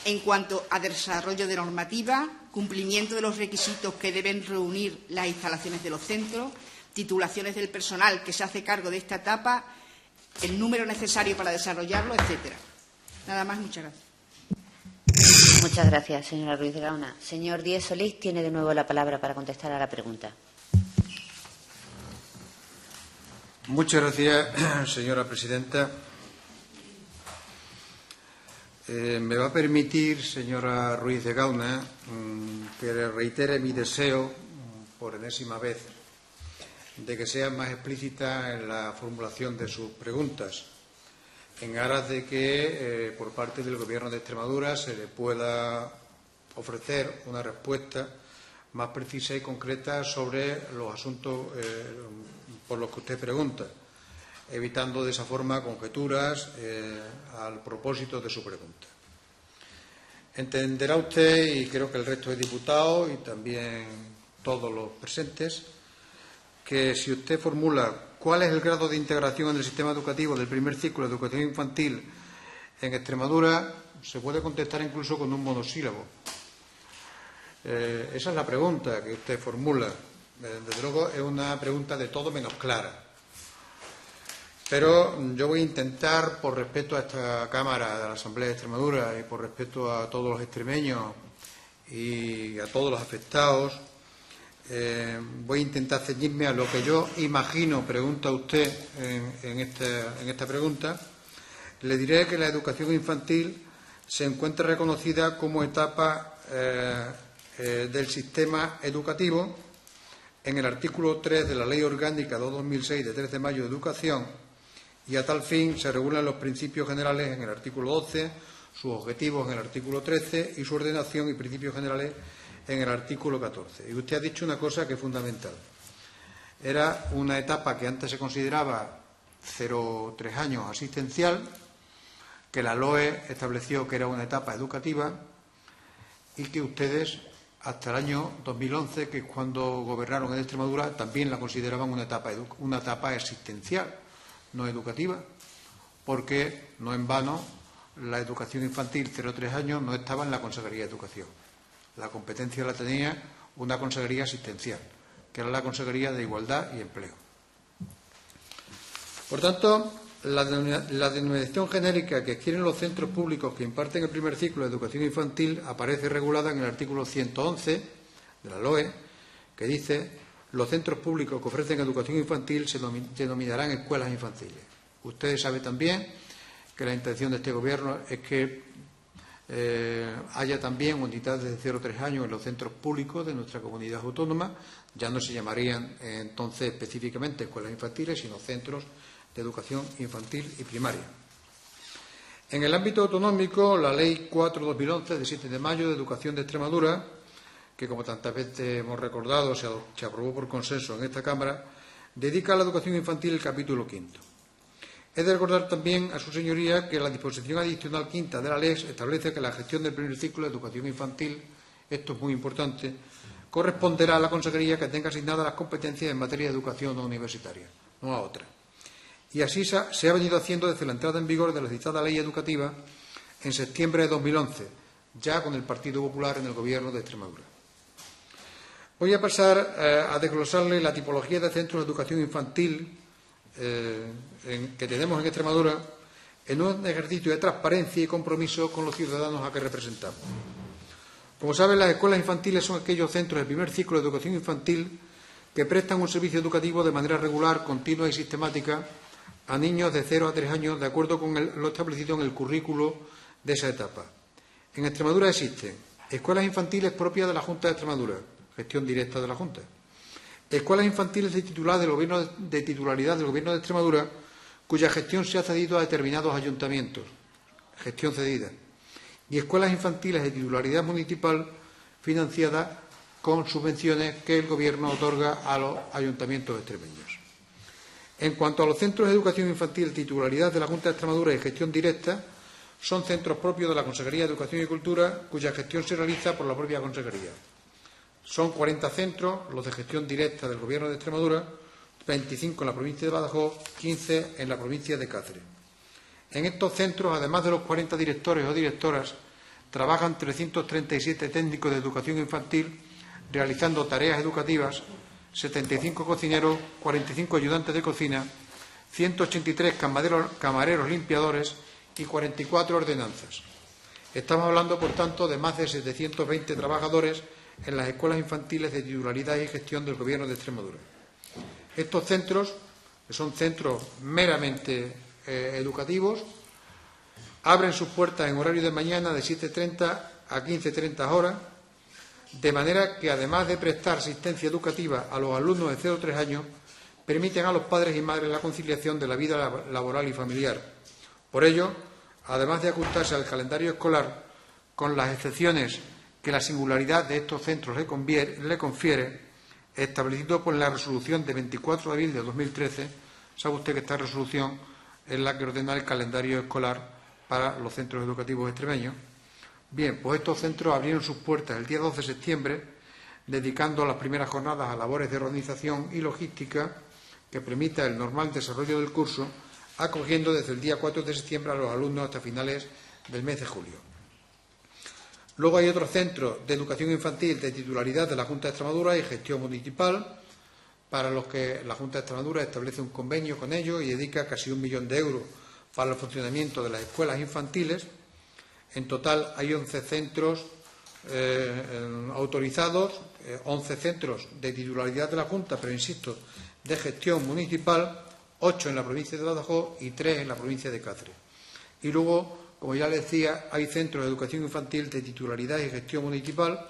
en cuanto a desarrollo de normativa, cumplimiento de los requisitos que deben reunir las instalaciones de los centros, titulaciones del personal que se hace cargo de esta etapa, el número necesario para desarrollarlo, etcétera. Nada más, muchas gracias. Muchas gracias, señora Ruiz de Gauna. Señor Díaz Solís tiene de nuevo la palabra para contestar a la pregunta. Muchas gracias, señora presidenta. Me va a permitir, señora Ruiz de Gauna, que le reitere mi deseo, por enésima vez, de que sea más explícita en la formulación de sus preguntas. en aras de que por parte del Gobierno de Extremadura se le pueda ofrecer una respuesta más precisa y concreta sobre los asuntos por los que usted pregunta, evitando de esa forma conjeturas al propósito de su pregunta. Entenderá usted, y creo que el resto de diputados y también todos los presentes, que si usted formula cuál es el grado de integración en el sistema educativo del primer ciclo de educación infantil en Extremadura, se puede contestar incluso con un monosílabo. Esa es la pregunta que usted formula. Desde luego es una pregunta de todo menos clara. Pero yo voy a intentar, por respeto a esta Cámara de la Asamblea de Extremadura y por respeto a todos los extremeños y a todos los afectados, voy a intentar ceñirme a lo que yo imagino, pregunta usted en esta pregunta. Le diré que la educación infantil se encuentra reconocida como etapa del sistema educativo en el artículo 3 de la Ley Orgánica 2/2006 de 3 de mayo de Educación, y a tal fin se regulan los principios generales en el artículo 12, sus objetivos en el artículo 13 y su ordenación y principios generales en el artículo 14. Y usted ha dicho una cosa que es fundamental. Era una etapa que antes se consideraba 0-3 años asistencial, que la LOE estableció que era una etapa educativa y que ustedes, hasta el año 2011, que es cuando gobernaron en Extremadura, también la consideraban una etapa asistencial, no educativa, porque no en vano la educación infantil 0-3 años no estaba en la Consejería de Educación. La competencia la tenía una consejería asistencial, que era la Consejería de Igualdad y Empleo. Por tanto, la denominación genérica que adquieren los centros públicos que imparten el primer ciclo de educación infantil aparece regulada en el artículo 111 de la LOE, que dice: los centros públicos que ofrecen educación infantil se denominarán escuelas infantiles. Ustedes saben también que la intención de este Gobierno es que haya también unidades de 0-3 años en los centros públicos de nuestra comunidad autónoma. Ya no se llamarían entonces específicamente escuelas infantiles, sino centros de educación infantil y primaria. En el ámbito autonómico, la Ley 4/2011 de 7 de mayo de Educación de Extremadura, que como tantas veces hemos recordado se aprobó por consenso en esta Cámara, dedica a la educación infantil el capítulo 5. He de recordar también a su señoría que la disposición adicional 5 de la ley establece que la gestión del primer ciclo de educación infantil, esto es muy importante, corresponderá a la consejería que tenga asignadas las competencias en materia de educación no universitaria, no a otra. Y así se ha venido haciendo desde la entrada en vigor de la citada ley educativa en septiembre de 2011, ya con el Partido Popular en el Gobierno de Extremadura. Voy a pasar a desglosarle la tipología de centros de educación infantil que tenemos en Extremadura en un ejercicio de transparencia y compromiso con los ciudadanos a que representamos. Como saben, las escuelas infantiles son aquellos centros del primer ciclo de educación infantil que prestan un servicio educativo de manera regular, continua y sistemática a niños de 0 a 3 años, de acuerdo con lo establecido en el currículo de esa etapa. En Extremadura existen escuelas infantiles propias de la Junta de Extremadura, gestión directa de la Junta; escuelas infantiles de titularidad del Gobierno de Extremadura, cuya gestión se ha cedido a determinados ayuntamientos, gestión cedida; y escuelas infantiles de titularidad municipal financiadas con subvenciones que el Gobierno otorga a los ayuntamientos extremeños. En cuanto a los centros de educación infantil de titularidad de la Junta de Extremadura y gestión directa, son centros propios de la Consejería de Educación y Cultura, cuya gestión se realiza por la propia Consejería. Son 40 centros los de gestión directa del Gobierno de Extremadura, 25 en la provincia de Badajoz, 15 en la provincia de Cáceres. En estos centros, además de los 40 directores o directoras, trabajan 337 técnicos de educación infantil realizando tareas educativas, 75 cocineros, 45 ayudantes de cocina, 183 camareros limpiadores y 44 ordenanzas. Estamos hablando, por tanto, de más de 720 trabajadores en las escuelas infantiles de titularidad y gestión del Gobierno de Extremadura. Estos centros, que son centros meramente educativos, abren sus puertas en horario de mañana de 7:30 a 15:30 horas, de manera que, además de prestar asistencia educativa a los alumnos de 0 a 3 años, permiten a los padres y madres la conciliación de la vida laboral y familiar, Por ello, además de ajustarse al calendario escolar, con las excepciones que la singularidad de estos centros le confiere, establecido por la resolución de 24 de abril de 2013, sabe usted que esta resolución es la que ordena el calendario escolar para los centros educativos extremeños. Bien, pues estos centros abrieron sus puertas el día 12 de septiembre, dedicando las primeras jornadas a labores de organización y logística que permita el normal desarrollo del curso, acogiendo desde el día 4 de septiembre a los alumnos hasta finales del mes de julio. Luego hay otros centros de educación infantil de titularidad de la Junta de Extremadura y gestión municipal, para los que la Junta de Extremadura establece un convenio con ellos y dedica casi 1 millón de euros para el funcionamiento de las escuelas infantiles. En total hay 11 centros autorizados, 11 centros de titularidad de la Junta, pero insisto, de gestión municipal, 8 en la provincia de Badajoz y 3 en la provincia de Cáceres. Y luego, como ya les decía, hay centros de educación infantil de titularidad y gestión municipal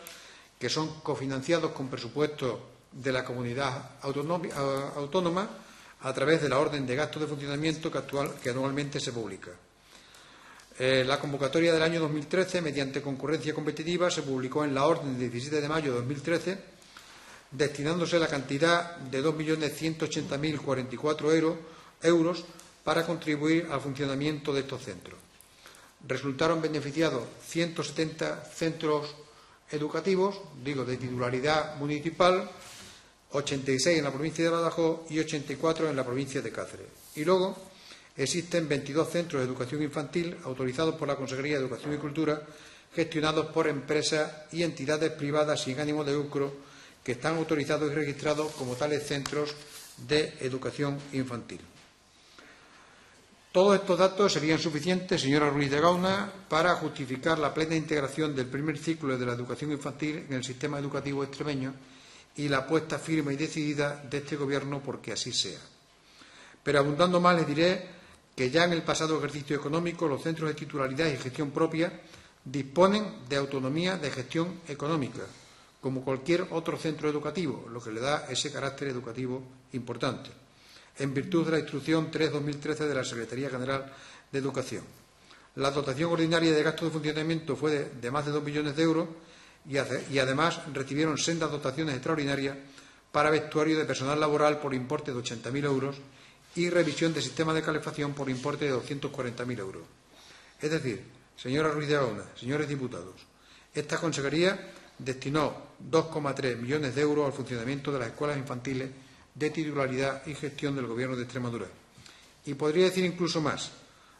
que son cofinanciados con presupuestos de la comunidad autónoma a través de la orden de gastos de funcionamiento que anualmente se publica. La convocatoria del año 2013, mediante concurrencia competitiva, se publicó en la orden del 17 de mayo de 2013, destinándose la cantidad de 2.180.044 euros para contribuir al funcionamiento de estos centros. Resultaron beneficiados 170 centros educativos, de titularidad municipal, 86 en la provincia de Badajoz y 84 en la provincia de Cáceres. Y luego existen 22 centros de educación infantil autorizados por la Consejería de Educación y Cultura, gestionados por empresas y entidades privadas sin ánimo de lucro, que están autorizados y registrados como tales centros de educación infantil. Todos estos datos serían suficientes, señora Ruiz de Gauna, para justificar la plena integración del primer ciclo de la educación infantil en el sistema educativo extremeño y la apuesta firme y decidida de este Gobierno porque así sea. Pero abundando más, les diré que ya en el pasado ejercicio económico los centros de titularidad y gestión propia disponen de autonomía de gestión económica, como cualquier otro centro educativo, lo que le da ese carácter educativo importante, en virtud de la Instrucción 3/2013 de la Secretaría General de Educación. La dotación ordinaria de gastos de funcionamiento fue de más de 2 millones de euros y además recibieron sendas dotaciones extraordinarias para vestuario de personal laboral por importe de 80.000 euros y revisión de sistemas de calefacción por importe de 240.000 euros. Es decir, señora Ruiz de Gauna, señores diputados, esta consejería destinó 2,3 millones de euros al funcionamiento de las escuelas infantiles de titularidad y gestión del Gobierno de Extremadura. Y podría decir incluso más,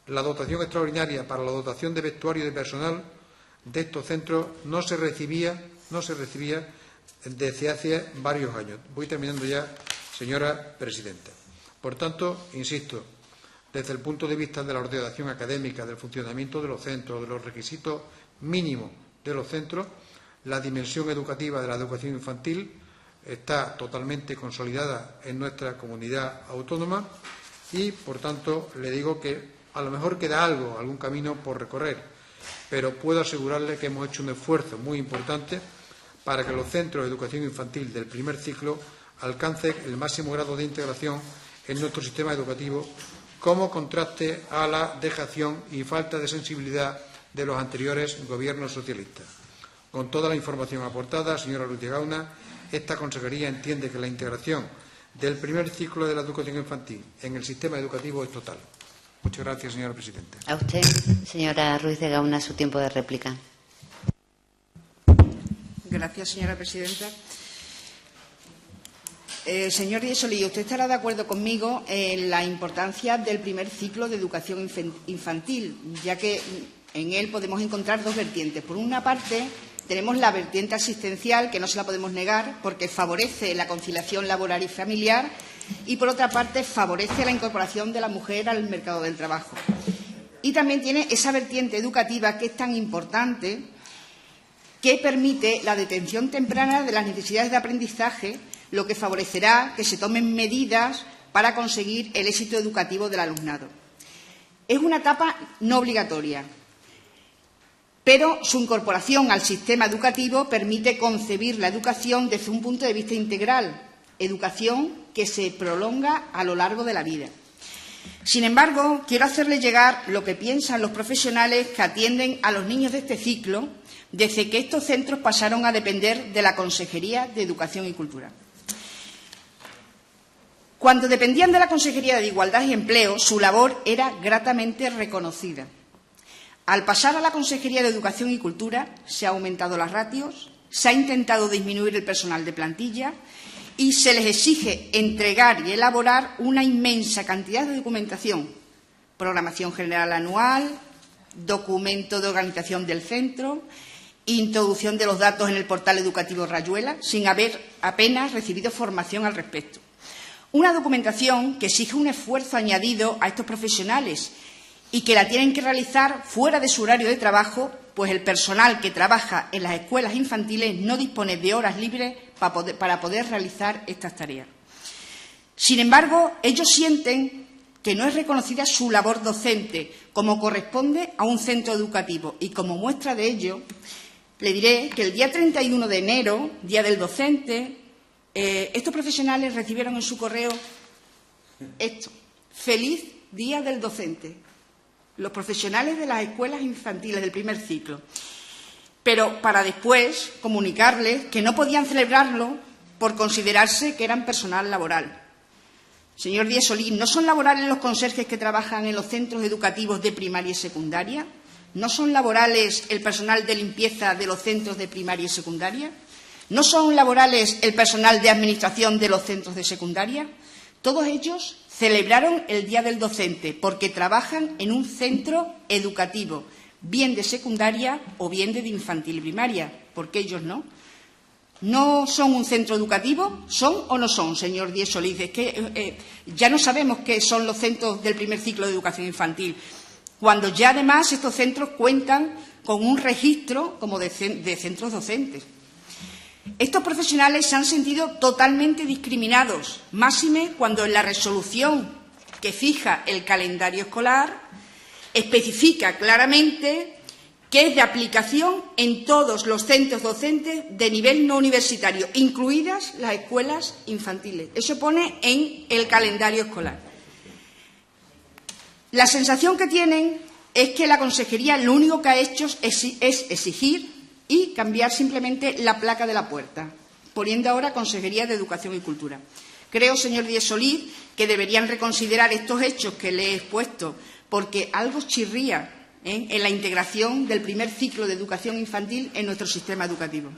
la dotación extraordinaria para la dotación de vestuario de personal de estos centros no se recibía desde hace varios años. Voy terminando ya, señora presidenta. Por tanto, insisto, desde el punto de vista de la ordenación académica, del funcionamiento de los centros, de los requisitos mínimos de los centros, la dimensión educativa de la educación infantil está totalmente consolidada en nuestra comunidad autónoma y, por tanto, le digo que a lo mejor queda algún camino por recorrer, pero puedo asegurarle que hemos hecho un esfuerzo muy importante para que los centros de educación infantil del primer ciclo alcancen el máximo grado de integración en nuestro sistema educativo, como contraste a la dejación y falta de sensibilidad de los anteriores gobiernos socialistas. Con toda la información aportada, señora Ruiz de Gauna, esta consejería entiende que la integración del primer ciclo de la educación infantil en el sistema educativo es total. Muchas gracias, señora presidenta. A usted, señora Ruiz de Gauna, su tiempo de réplica. Gracias, señora presidenta. Señor Díez Solís, usted estará de acuerdo conmigo en la importancia del primer ciclo de educación infantil, ya que en él podemos encontrar dos vertientes. Por una parte, tenemos la vertiente asistencial, que no se la podemos negar, porque favorece la conciliación laboral y familiar, y, por otra parte, favorece la incorporación de la mujer al mercado del trabajo. Y también tiene esa vertiente educativa que es tan importante, que permite la detección temprana de las necesidades de aprendizaje, lo que favorecerá que se tomen medidas para conseguir el éxito educativo del alumnado. Es una etapa no obligatoria, pero su incorporación al sistema educativo permite concebir la educación desde un punto de vista integral, educación que se prolonga a lo largo de la vida. Sin embargo, quiero hacerle llegar lo que piensan los profesionales que atienden a los niños de este ciclo desde que estos centros pasaron a depender de la Consejería de Educación y Cultura. Cuando dependían de la Consejería de Igualdad y Empleo, su labor era gratamente reconocida. Al pasar a la Consejería de Educación y Cultura, se han aumentado las ratios, se ha intentado disminuir el personal de plantilla y se les exige entregar y elaborar una inmensa cantidad de documentación, programación general anual, documento de organización del centro, introducción de los datos en el portal educativo Rayuela, sin haber apenas recibido formación al respecto. Una documentación que exige un esfuerzo añadido a estos profesionales y que la tienen que realizar fuera de su horario de trabajo, pues el personal que trabaja en las escuelas infantiles no dispone de horas libres para poder realizar estas tareas. Sin embargo, ellos sienten que no es reconocida su labor docente como corresponde a un centro educativo y como muestra de ello le diré que el día 31 de enero, Día del Docente, estos profesionales recibieron en su correo esto: Feliz Día del Docente. Los profesionales de las escuelas infantiles del primer ciclo. Pero para después comunicarles que no podían celebrarlo por considerarse que eran personal laboral. Señor Díez Solís, ¿no son laborales los conserjes que trabajan en los centros educativos de primaria y secundaria? ¿No son laborales el personal de limpieza de los centros de primaria y secundaria? ¿No son laborales el personal de administración de los centros de secundaria? Todos ellos celebraron el Día del Docente porque trabajan en un centro educativo, bien de secundaria o bien de infantil y primaria. ¿Por qué ellos no? ¿No son un centro educativo? ¿Son o no son, señor Díez Solís? Es que ya no sabemos qué son los centros del primer ciclo de educación infantil, cuando ya además estos centros cuentan con un registro como de centros docentes. Estos profesionales se han sentido totalmente discriminados, máxime cuando en la resolución que fija el calendario escolar especifica claramente que es de aplicación en todos los centros docentes de nivel no universitario, incluidas las escuelas infantiles. Eso pone en el calendario escolar. La sensación que tienen es que la Consejería lo único que ha hecho es exigir y cambiar simplemente la placa de la puerta, poniendo ahora Consejería de Educación y Cultura. Creo, señor Díez Solís, que deberían reconsiderar estos hechos que le he expuesto, porque algo chirría en la integración del primer ciclo de educación infantil en nuestro sistema educativo.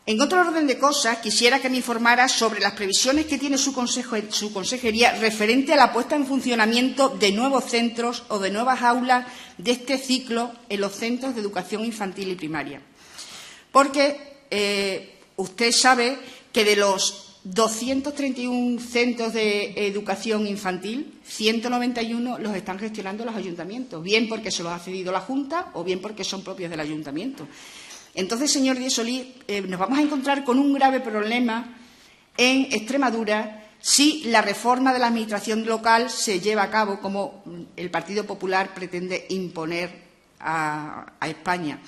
En otro orden de cosas, quisiera que me informara sobre las previsiones que tiene su consejería referente a la puesta en funcionamiento de nuevos centros o de nuevas aulas de este ciclo en los centros de educación infantil y primaria. Porque usted sabe que de los 231 centros de educación infantil, 191 los están gestionando los ayuntamientos, bien porque se los ha cedido la Junta o bien porque son propios del ayuntamiento. Entonces, señor Díez Solís, nos vamos a encontrar con un grave problema en Extremadura si la reforma de la Administración local se lleva a cabo como el Partido Popular pretende imponer a España.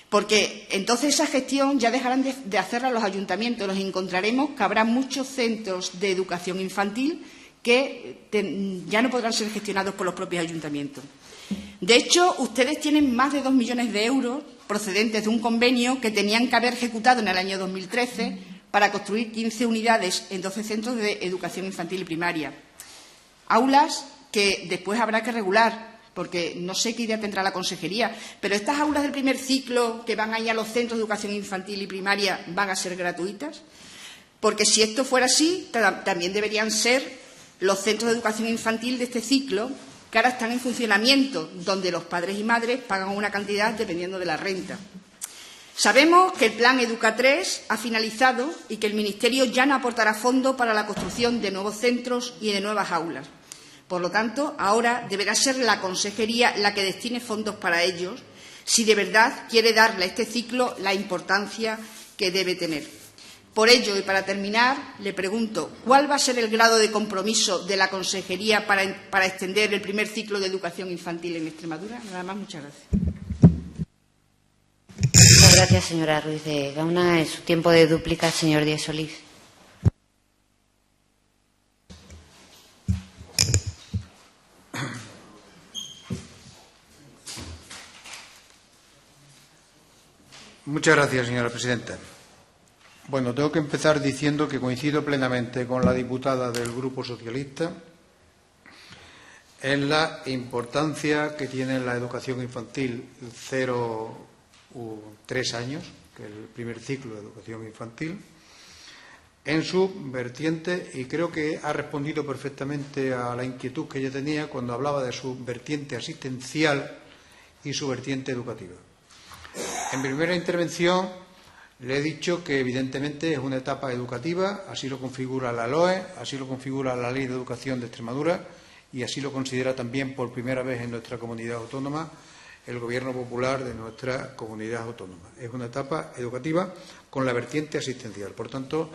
Porque entonces esa gestión ya dejarán de hacerla los ayuntamientos. Nos encontraremos que habrá muchos centros de educación infantil que ya no podrán ser gestionados por los propios ayuntamientos. De hecho, ustedes tienen más de 2 millones de euros procedentes de un convenio que tenían que haber ejecutado en el año 2013 para construir 15 unidades en 12 centros de educación infantil y primaria. Aulas que después habrá que regular, porque no sé qué idea tendrá la Consejería, pero estas aulas del primer ciclo que van a ir a los centros de educación infantil y primaria van a ser gratuitas, porque si esto fuera así, también deberían ser los centros de educación infantil de este ciclo que ahora están en funcionamiento, donde los padres y madres pagan una cantidad dependiendo de la renta. Sabemos que el Plan Educa 3 ha finalizado y que el Ministerio ya no aportará fondos para la construcción de nuevos centros y de nuevas aulas. Por lo tanto, ahora deberá ser la Consejería la que destine fondos para ellos, si de verdad quiere darle a este ciclo la importancia que debe tener. Por ello, y para terminar, le pregunto, ¿cuál va a ser el grado de compromiso de la Consejería para extender el primer ciclo de educación infantil en Extremadura? Nada más, muchas gracias. Muchas gracias, señora Ruiz de Gauna. En su tiempo de dúplica, señor Díez Solís. Muchas gracias, señora presidenta. Bueno, tengo que empezar diciendo que coincido plenamente con la diputada del Grupo Socialista en la importancia que tiene la educación infantil 0 u 3 años, que es el primer ciclo de educación infantil, en su vertiente, y creo que ha respondido perfectamente a la inquietud que ella tenía cuando hablaba de su vertiente asistencial y su vertiente educativa. En mi primera intervención le he dicho que evidentemente es una etapa educativa, así lo configura la LOE, así lo configura la Ley de Educación de Extremadura y así lo considera también por primera vez en nuestra comunidad autónoma el Gobierno popular de nuestra comunidad autónoma. Es una etapa educativa con la vertiente asistencial. Por tanto,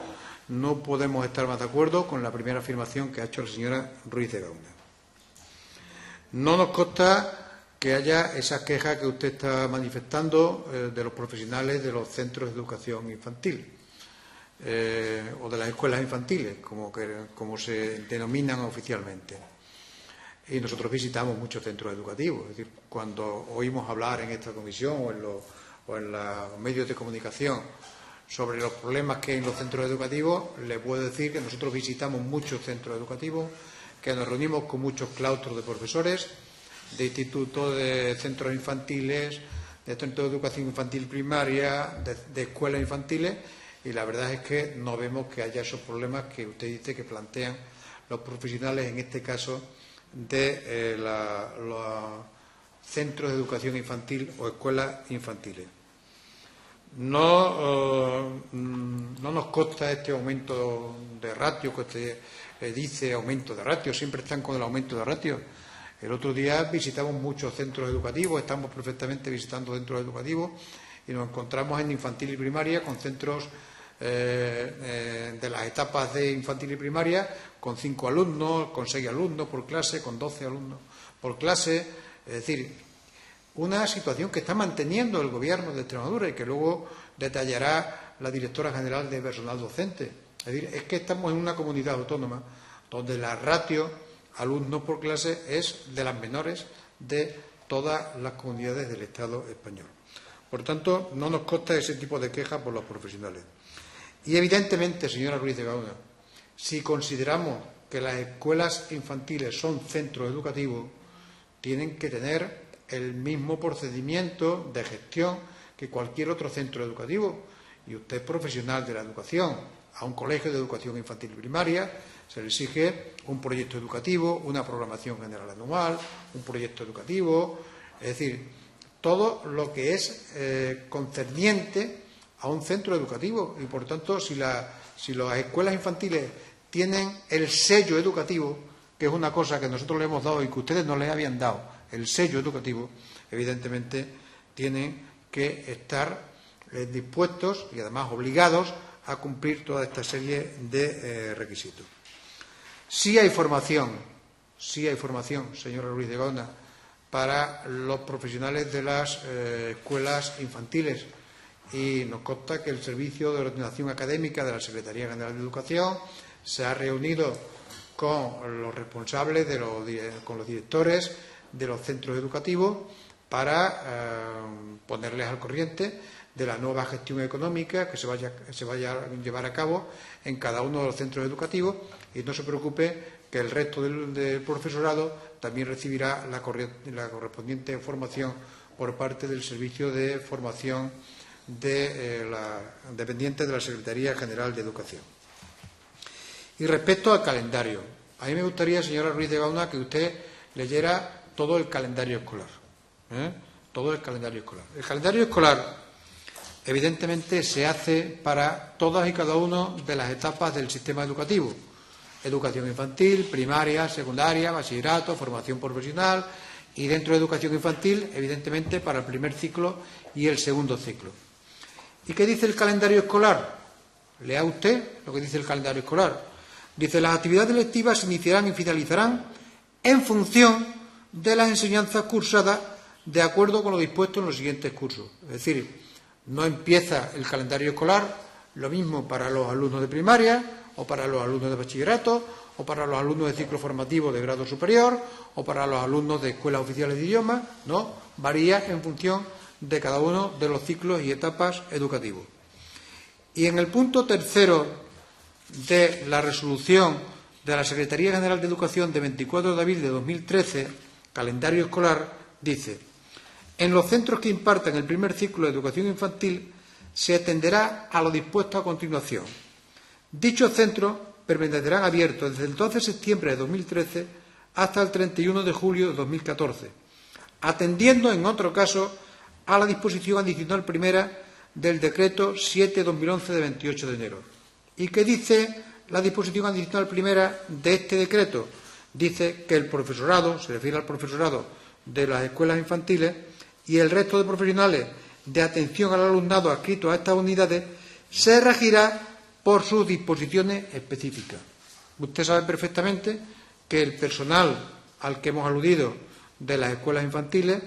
no podemos estar más de acuerdo con la primera afirmación que ha hecho la señora Ruiz de Gauna. No nos consta que haya esas quejas que usted está manifestando de los profesionales de los centros de educación infantil o de las escuelas infantiles, como se denominan oficialmente. Y nosotros visitamos muchos centros educativos. Es decir, cuando oímos hablar en esta comisión o en los medios de comunicación sobre los problemas que hay en los centros educativos, le puedo decir que nosotros visitamos muchos centros educativos, que nos reunimos con muchos claustros de profesores, de institutos, de centros infantiles, de centros de educación infantil primaria, de escuelas infantiles, y la verdad es que no vemos que haya esos problemas que usted dice que plantean los profesionales, en este caso, de los centros de educación infantil o escuelas infantiles. No nos consta este aumento de ratio que usted dice, aumento de ratio, siempre están con el aumento de ratio. El otro día visitamos muchos centros educativos, estamos perfectamente visitando centros educativos y nos encontramos en infantil y primaria con centros de las etapas de infantil y primaria con 5 alumnos, con 6 alumnos por clase, con 12 alumnos por clase. Es decir, una situación que está manteniendo el Gobierno de Extremadura y que luego detallará la directora general de personal docente. Es decir, es que estamos en una comunidad autónoma donde la ratio alumnos por clase es de las menores de todas las comunidades del Estado español. Por tanto, no nos consta ese tipo de quejas por los profesionales. Y evidentemente, señora Ruiz de Gauna, si consideramos que las escuelas infantiles son centros educativos, tienen que tener el mismo procedimiento de gestión que cualquier otro centro educativo. Y usted es profesional de la educación. A un colegio de educación infantil y primaria se le exige un proyecto educativo, una programación general anual, un proyecto educativo, es decir, todo lo que es concerniente a un centro educativo. Y, por tanto, si las escuelas infantiles tienen el sello educativo, que es una cosa que nosotros le hemos dado y que ustedes no les habían dado, el sello educativo, evidentemente tienen que estar dispuestos y, además, obligados a cumplir toda esta serie de requisitos. Sí hay formación, señora Ruiz de Gauna, para los profesionales de las escuelas infantiles, y nos consta que el Servicio de Ordenación Académica de la Secretaría General de Educación se ha reunido con los responsables, con los directores de los centros educativos para ponerles al corriente de la nueva gestión económica que se vaya a llevar a cabo en cada uno de los centros educativos, y no se preocupe que el resto del profesorado también recibirá la correspondiente formación por parte del Servicio de Formación dependiente de la Secretaría General de Educación. Y respecto al calendario, a mí me gustaría, señora Ruiz de Gauna, que usted leyera todo el calendario escolar. Todo el calendario escolar. El calendario escolar, evidentemente, se hace para todas y cada una de las etapas del sistema educativo. Educación infantil, primaria, secundaria, bachillerato, formación profesional, y dentro de educación infantil, evidentemente, para el primer ciclo y el segundo ciclo. ¿Y qué dice el calendario escolar? Lea usted lo que dice el calendario escolar. Dice: las actividades lectivas se iniciarán y finalizarán en función de las enseñanzas cursadas de acuerdo con lo dispuesto en los siguientes cursos. Es decir, no empieza el calendario escolar lo mismo para los alumnos de primaria, o para los alumnos de bachillerato, o para los alumnos de ciclo formativo de grado superior, o para los alumnos de escuelas oficiales de idiomas. No, varía en función de cada uno de los ciclos y etapas educativos. Y en el punto tercero de la resolución de la Secretaría General de Educación de 24 de abril de 2013, calendario escolar, dice: en los centros que impartan el primer ciclo de educación infantil se atenderá a lo dispuesto a continuación. Dichos centros permanecerán abiertos desde el 12 de septiembre de 2013 hasta el 31 de julio de 2014, atendiendo en otro caso a la disposición adicional primera del Decreto 7/2011 de 28 de enero. ¿Y qué dice la disposición adicional primera de este decreto? Dice que el profesorado, se refiere al profesorado de las escuelas infantiles, y el resto de profesionales de atención al alumnado adscritos a estas unidades se regirá por sus disposiciones específicas. Usted sabe perfectamente que el personal al que hemos aludido de las escuelas infantiles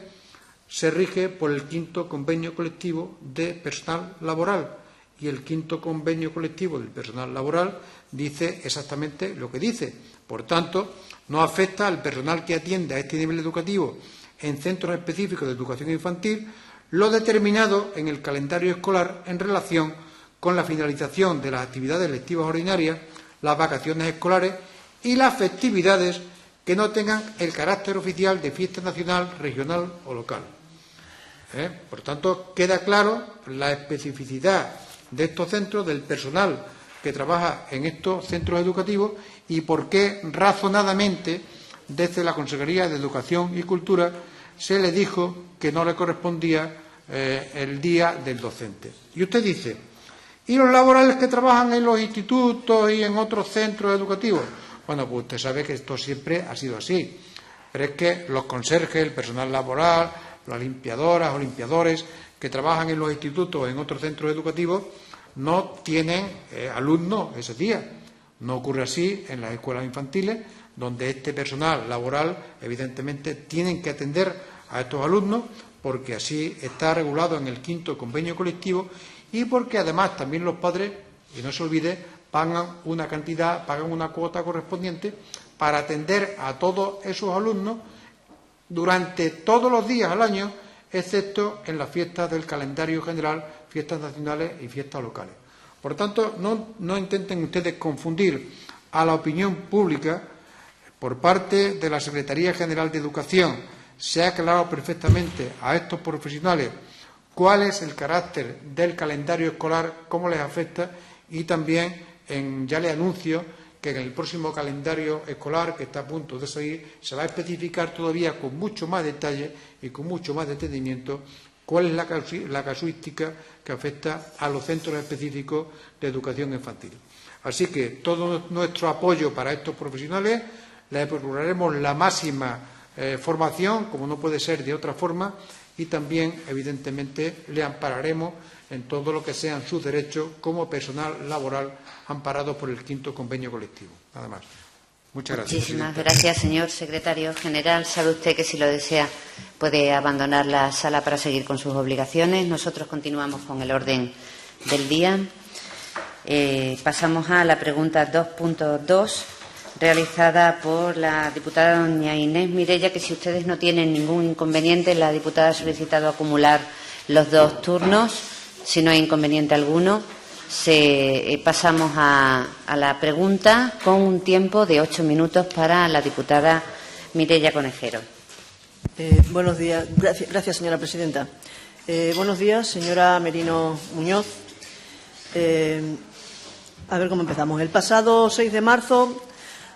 se rige por el 5º convenio colectivo de personal laboral, y el 5º convenio colectivo del personal laboral dice exactamente lo que dice. Por tanto, no afecta al personal que atiende a este nivel educativo en centros específicos de educación infantil lo determinado en el calendario escolar en relación con la finalización de las actividades lectivas ordinarias, las vacaciones escolares y las festividades que no tengan el carácter oficial de fiesta nacional, regional o local. Por tanto, queda claro la especificidad de estos centros, del personal que trabaja en estos centros educativos y por qué razonadamente desde la Consejería de Educación y Cultura se le dijo que no le correspondía el día del docente. Y usted dice: ¿y los laborales que trabajan en los institutos y en otros centros educativos? Bueno, pues usted sabe que esto siempre ha sido así. Pero es que los conserjes, el personal laboral, las limpiadoras o limpiadores que trabajan en los institutos o en otros centros educativos no tienen alumnos ese día. No ocurre así en las escuelas infantiles, donde este personal laboral, evidentemente, tienen que atender a estos alumnos, porque así está regulado en el 5º convenio colectivo y porque además también los padres, y no se olvide, pagan una cantidad, pagan una cuota correspondiente para atender a todos esos alumnos durante todos los días al año, excepto en las fiestas del calendario general, fiestas nacionales y fiestas locales. Por tanto, no intenten ustedes confundir a la opinión pública. Por parte de la Secretaría General de Educación se ha aclarado perfectamente a estos profesionales cuál es el carácter del calendario escolar, cómo les afecta, y también ya les anuncio que en el próximo calendario escolar, que está a punto de salir, se va a especificar todavía con mucho más detalle y con mucho más detenimiento cuál es la casuística que afecta a los centros específicos de educación infantil. Así que todo nuestro apoyo para estos profesionales, les procuraremos la máxima formación, como no puede ser de otra forma, y también, evidentemente, le ampararemos en todo lo que sean sus derechos como personal laboral amparado por el 5º convenio colectivo. Nada más. Muchas gracias. Muchísimas gracias, señor secretario general. Sabe usted que si lo desea puede abandonar la sala para seguir con sus obligaciones. Nosotros continuamos con el orden del día. Pasamos a la pregunta 2.2, realizada por la diputada doña Inés Mirella, que si ustedes no tienen ningún inconveniente, la diputada ha solicitado acumular los dos turnos. Si no hay inconveniente alguno, pasamos a la pregunta con un tiempo de 8 minutos para la diputada Mireia Conejero. Buenos días. Gracias, señora presidenta. Buenos días, señora Merino Muñoz. A ver cómo empezamos. El pasado 6 de marzo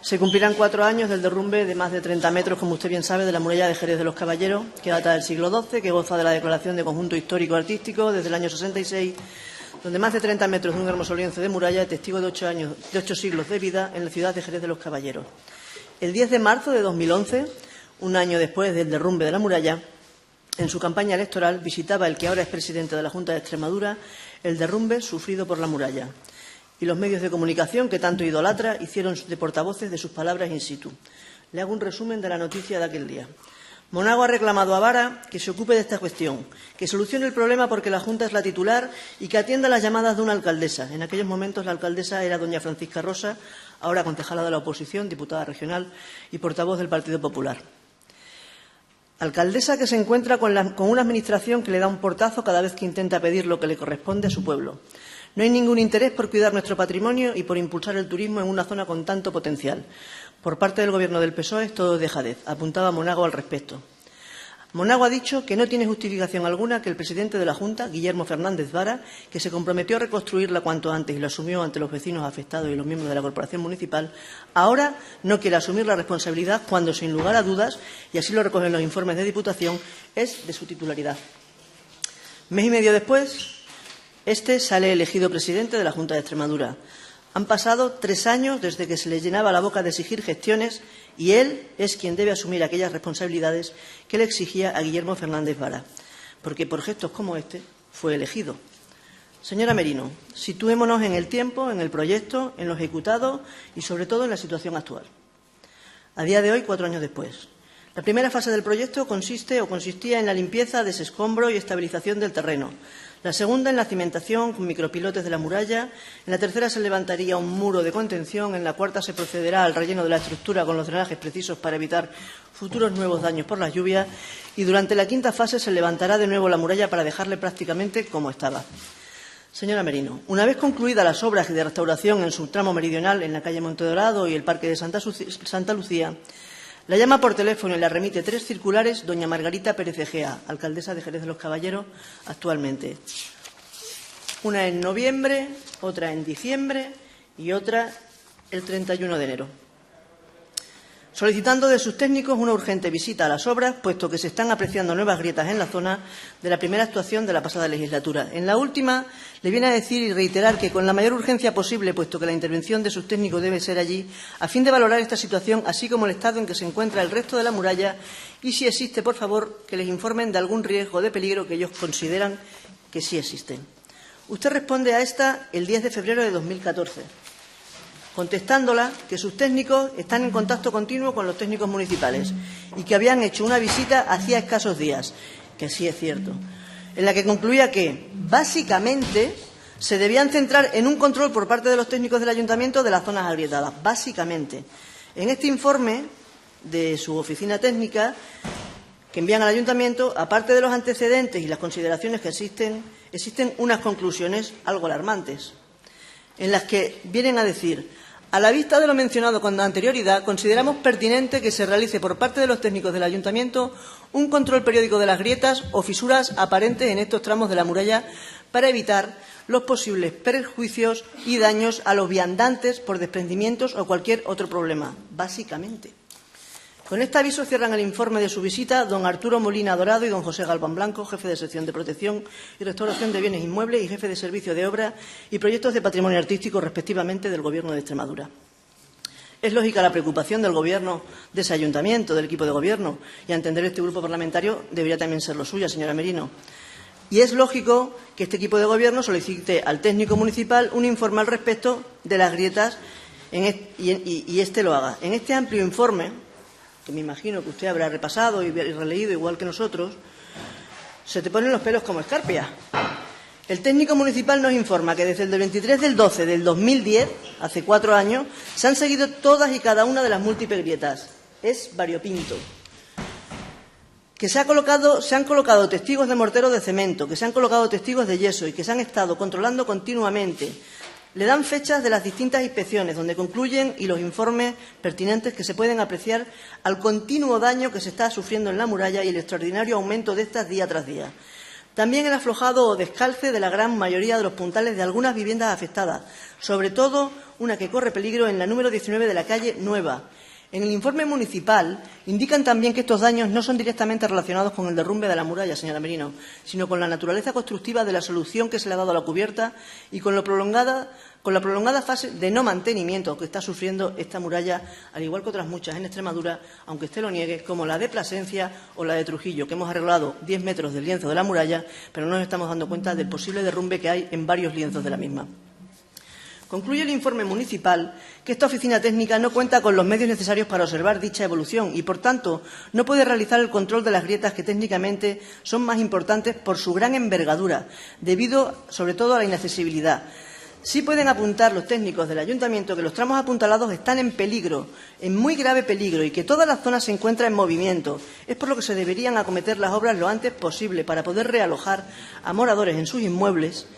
se cumplirán 4 años del derrumbe de más de 30 metros, como usted bien sabe, de la muralla de Jerez de los Caballeros, que data del siglo XII, que goza de la declaración de conjunto histórico-artístico desde el año 66, donde más de 30 metros de un hermoso lienzo de muralla es testigo de 8 siglos de vida en la ciudad de Jerez de los Caballeros. El 10 de marzo de 2011, un año después del derrumbe de la muralla, en su campaña electoral visitaba el que ahora es presidente de la Junta de Extremadura el derrumbe sufrido por la muralla. Y los medios de comunicación que tanto idolatra hicieron de portavoces de sus palabras in situ. Le hago un resumen de la noticia de aquel día. Monago ha reclamado a Vara que se ocupe de esta cuestión, que solucione el problema porque la Junta es la titular y que atienda las llamadas de una alcaldesa. En aquellos momentos la alcaldesa era doña Francisca Rosa, ahora concejala de la oposición, diputada regional y portavoz del Partido Popular. Alcaldesa que se encuentra con una administración que le da un portazo cada vez que intenta pedir lo que le corresponde a su pueblo. No hay ningún interés por cuidar nuestro patrimonio y por impulsar el turismo en una zona con tanto potencial. Por parte del Gobierno del PSOE es todo dejadez, apuntaba Monago al respecto. Monago ha dicho que no tiene justificación alguna que el presidente de la Junta, Guillermo Fernández Vara, que se comprometió a reconstruirla cuanto antes y lo asumió ante los vecinos afectados y los miembros de la corporación municipal, ahora no quiere asumir la responsabilidad cuando, sin lugar a dudas, y así lo recogen los informes de Diputación, es de su titularidad. Mes y medio después, este sale elegido presidente de la Junta de Extremadura. Han pasado 3 años desde que se le llenaba la boca de exigir gestiones y él es quien debe asumir aquellas responsabilidades que le exigía a Guillermo Fernández Vara, porque por gestos como este fue elegido. Señora Merino, situémonos en el tiempo, en el proyecto, en lo ejecutado y, sobre todo, en la situación actual. A día de hoy, 4 años después. La primera fase del proyecto consistía en la limpieza, desescombro y estabilización del terreno. La segunda en la cimentación con micropilotes de la muralla. En la tercera se levantaría un muro de contención. En la cuarta se procederá al relleno de la estructura con los drenajes precisos para evitar futuros nuevos daños por las lluvias. Y durante la quinta fase se levantará de nuevo la muralla para dejarle prácticamente como estaba. Señora Merino, una vez concluidas las obras de restauración en su tramo meridional, en la calle Montedorado y el Parque de Santa Lucía, la llama por teléfono y la remite 3 circulares doña Margarita Pérez Egea, alcaldesa de Jerez de los Caballeros actualmente. Una en noviembre, otra en diciembre y otra el 31 de enero. Solicitando de sus técnicos una urgente visita a las obras, puesto que se están apreciando nuevas grietas en la zona de la primera actuación de la pasada legislatura. En la última, le viene a decir y reiterar que con la mayor urgencia posible, puesto que la intervención de sus técnicos debe ser allí, a fin de valorar esta situación, así como el estado en que se encuentra el resto de la muralla y, si existe, por favor, que les informen de algún riesgo de peligro que ellos consideran que sí existen. Usted responde a esta el 10 de febrero de 2014. Contestándola que sus técnicos están en contacto continuo con los técnicos municipales y que habían hecho una visita hacía escasos días, que sí es cierto, en la que concluía que, básicamente, se debían centrar en un control por parte de los técnicos del ayuntamiento de las zonas agrietadas, básicamente. En este informe de su oficina técnica que envían al ayuntamiento, aparte de los antecedentes y las consideraciones que existen unas conclusiones algo alarmantes, en las que vienen a decir: a la vista de lo mencionado con anterioridad, consideramos pertinente que se realice por parte de los técnicos del Ayuntamiento un control periódico de las grietas o fisuras aparentes en estos tramos de la muralla para evitar los posibles perjuicios y daños a los viandantes por desprendimientos o cualquier otro problema, básicamente. Con este aviso cierran el informe de su visita don Arturo Molina Dorado y don José Galván Blanco, jefe de sección de protección y restauración de bienes inmuebles y jefe de servicio de obra y proyectos de patrimonio artístico, respectivamente, del Gobierno de Extremadura. Es lógica la preocupación del Gobierno de ese ayuntamiento, del equipo de Gobierno, y a entender este grupo parlamentario debería también ser lo suya, señora Merino. Y es lógico que este equipo de Gobierno solicite al técnico municipal un informe al respecto de las grietas y este lo haga. En este amplio informe, que me imagino que usted habrá repasado y releído igual que nosotros, se te ponen los pelos como escarpia. El técnico municipal nos informa que desde el 23 del 12 del 2010, hace 4 años, se han seguido todas y cada una de las múltiples grietas. Es variopinto. Que se han colocado testigos de mortero de cemento, que se han colocado testigos de yeso y que se han estado controlando continuamente. Le dan fechas de las distintas inspecciones, donde concluyen y los informes pertinentes que se pueden apreciar al continuo daño que se está sufriendo en la muralla y el extraordinario aumento de estas día tras día. También el aflojado o descalce de la gran mayoría de los puntales de algunas viviendas afectadas, sobre todo una que corre peligro en la número 19 de la calle Nueva. En el informe municipal indican también que estos daños no son directamente relacionados con el derrumbe de la muralla, señora Merino, sino con la naturaleza constructiva de la solución que se le ha dado a la cubierta y con la prolongada fase de no mantenimiento que está sufriendo esta muralla, al igual que otras muchas en Extremadura, aunque usted lo niegue, como la de Plasencia o la de Trujillo, que hemos arreglado 10 metros del lienzo de la muralla, pero no nos estamos dando cuenta del posible derrumbe que hay en varios lienzos de la misma. Concluye el informe municipal que esta oficina técnica no cuenta con los medios necesarios para observar dicha evolución y, por tanto, no puede realizar el control de las grietas que técnicamente son más importantes por su gran envergadura, debido sobre todo a la inaccesibilidad. Sí pueden apuntar los técnicos del Ayuntamiento que los tramos apuntalados están en peligro, en muy grave peligro, y que toda la zona se encuentra en movimiento. Es por lo que se deberían acometer las obras lo antes posible para poder realojar a moradores en sus inmuebles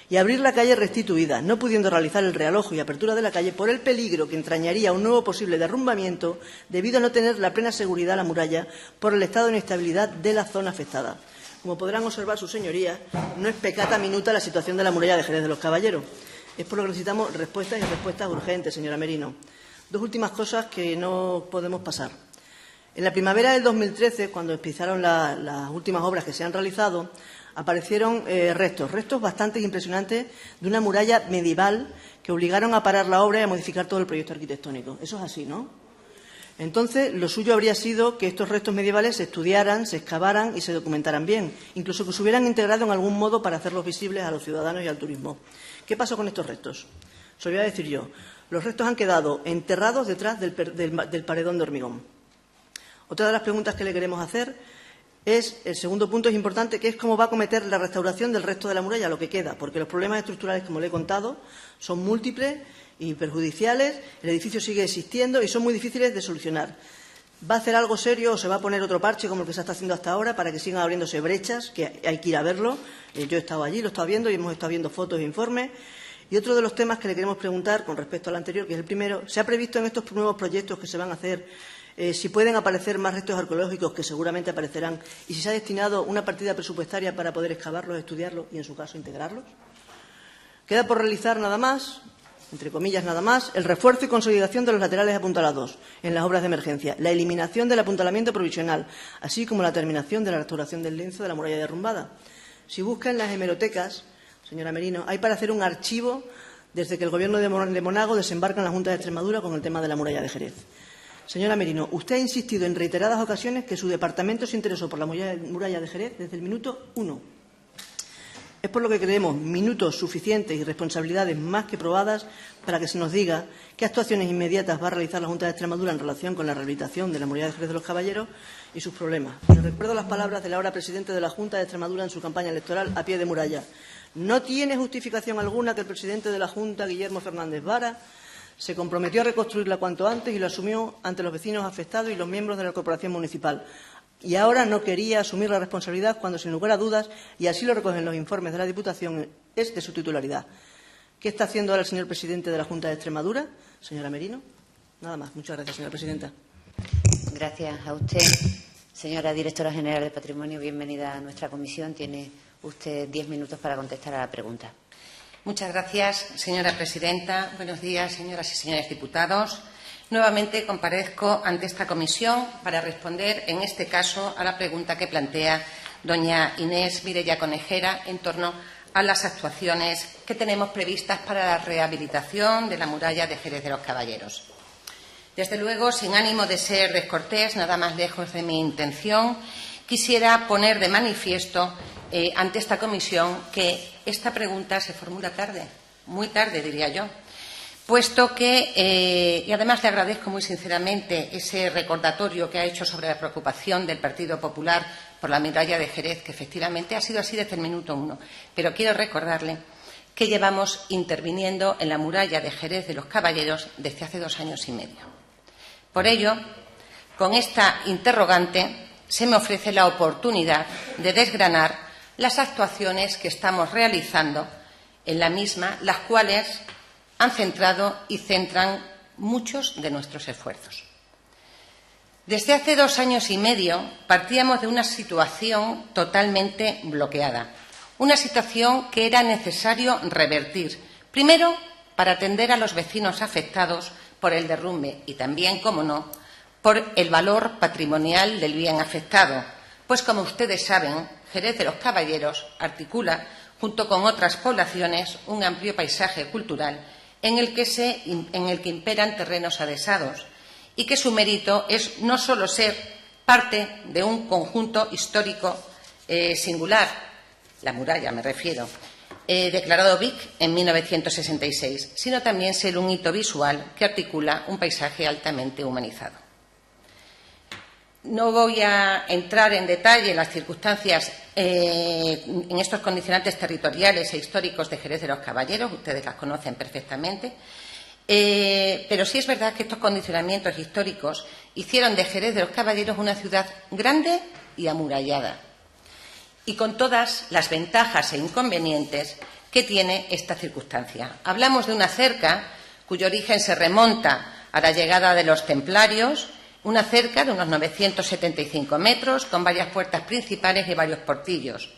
y abrir la calle restituida, no pudiendo realizar el realojo y apertura de la calle por el peligro que entrañaría un nuevo posible derrumbamiento debido a no tener la plena seguridad la muralla por el estado de inestabilidad de la zona afectada. Como podrán observar sus señorías, no es peccata minuta la situación de la muralla de Jerez de los Caballeros. Es por lo que necesitamos respuestas y respuestas urgentes, señora Merino. Dos últimas cosas que no podemos pasar. En la primavera del 2013, cuando empezaron las últimas obras que se han realizado, aparecieron restos bastante impresionantes de una muralla medieval que obligaron a parar la obra y a modificar todo el proyecto arquitectónico. Eso es así, ¿no? Entonces, lo suyo habría sido que estos restos medievales se estudiaran, se excavaran y se documentaran bien, incluso que se hubieran integrado en algún modo para hacerlos visibles a los ciudadanos y al turismo. ¿Qué pasó con estos restos? Se lo voy a decir yo. Los restos han quedado enterrados detrás del paredón de hormigón. Otra de las preguntas que le queremos hacer es, el segundo punto es importante, que es cómo va a acometer la restauración del resto de la muralla, lo que queda, porque los problemas estructurales, como le he contado, son múltiples y perjudiciales, el edificio sigue existiendo y son muy difíciles de solucionar. ¿Va a hacer algo serio o se va a poner otro parche como el que se está haciendo hasta ahora para que sigan abriéndose brechas, que hay que ir a verlo? Yo he estado allí, lo he estado viendo y hemos estado viendo fotos e informes. Y otro de los temas que le queremos preguntar con respecto al anterior, que es el primero, ¿se ha previsto en estos nuevos proyectos que se van a hacer si pueden aparecer más restos arqueológicos, que seguramente aparecerán, y si se ha destinado una partida presupuestaria para poder excavarlos, estudiarlos y, en su caso, integrarlos? Queda por realizar nada más, entre comillas nada más, el refuerzo y consolidación de los laterales apuntalados en las obras de emergencia, la eliminación del apuntalamiento provisional, así como la terminación de la restauración del lienzo de la muralla derrumbada. Si buscan las hemerotecas, señora Merino, hay para hacer un archivo desde que el Gobierno de Monago desembarca en la Junta de Extremadura con el tema de la muralla de Jerez. Señora Merino, usted ha insistido en reiteradas ocasiones que su departamento se interesó por la muralla de Jerez desde el minuto 1. Es por lo que creemos minutos suficientes y responsabilidades más que probadas para que se nos diga qué actuaciones inmediatas va a realizar la Junta de Extremadura en relación con la rehabilitación de la muralla de Jerez de los Caballeros y sus problemas. Les recuerdo las palabras del ahora presidente de la Junta de Extremadura en su campaña electoral a pie de muralla. No tiene justificación alguna que el presidente de la Junta, Guillermo Fernández Vara, se comprometió a reconstruirla cuanto antes y lo asumió ante los vecinos afectados y los miembros de la Corporación Municipal. Y ahora no quería asumir la responsabilidad cuando, sin lugar a dudas, y así lo recogen los informes de la Diputación, es de su titularidad. ¿Qué está haciendo ahora el señor presidente de la Junta de Extremadura? Señora Merino. Nada más. Muchas gracias, señora presidenta. Gracias a usted. Señora directora general de Patrimonio, bienvenida a nuestra comisión. Tiene usted 10 minutos para contestar a la pregunta. Muchas gracias, señora presidenta. Buenos días, señoras y señores diputados. Nuevamente comparezco ante esta comisión para responder, en este caso, a la pregunta que plantea doña Inés Mireia Conejera en torno a las actuaciones que tenemos previstas para la rehabilitación de la muralla de Jerez de los Caballeros. Desde luego, sin ánimo de ser descortés, nada más lejos de mi intención, quisiera poner de manifiesto ante esta comisión que esta pregunta se formula tarde, muy tarde, diría yo, puesto que, y además le agradezco muy sinceramente ese recordatorio que ha hecho sobre la preocupación del Partido Popular por la muralla de Jerez, que efectivamente ha sido así desde el minuto 1. Pero quiero recordarle que llevamos interviniendo en la muralla de Jerez de los Caballeros desde hace 2 años y medio. Por ello, con esta interrogante se me ofrece la oportunidad de desgranar las actuaciones que estamos realizando en la misma, las cuales han centrado y centran muchos de nuestros esfuerzos. Desde hace 2 años y medio partíamos de una situación totalmente bloqueada, una situación que era necesario revertir, primero para atender a los vecinos afectados por el derrumbe y también, como no, por el valor patrimonial del bien afectado, pues como ustedes saben, Jerez de los Caballeros articula, junto con otras poblaciones, un amplio paisaje cultural en el que imperan terrenos adhesados y que su mérito es no solo ser parte de un conjunto histórico singular, la muralla me refiero, declarado BIC en 1966, sino también ser un hito visual que articula un paisaje altamente humanizado. No voy a entrar en detalle en las circunstancias, en estos condicionantes territoriales e históricos de Jerez de los Caballeros, ustedes las conocen perfectamente, pero sí es verdad que estos condicionamientos históricos hicieron de Jerez de los Caballeros una ciudad grande y amurallada, y con todas las ventajas e inconvenientes que tiene esta circunstancia. Hablamos de una cerca cuyo origen se remonta a la llegada de los templarios, una cerca de unos 975 metros, con varias puertas principales y varios portillos.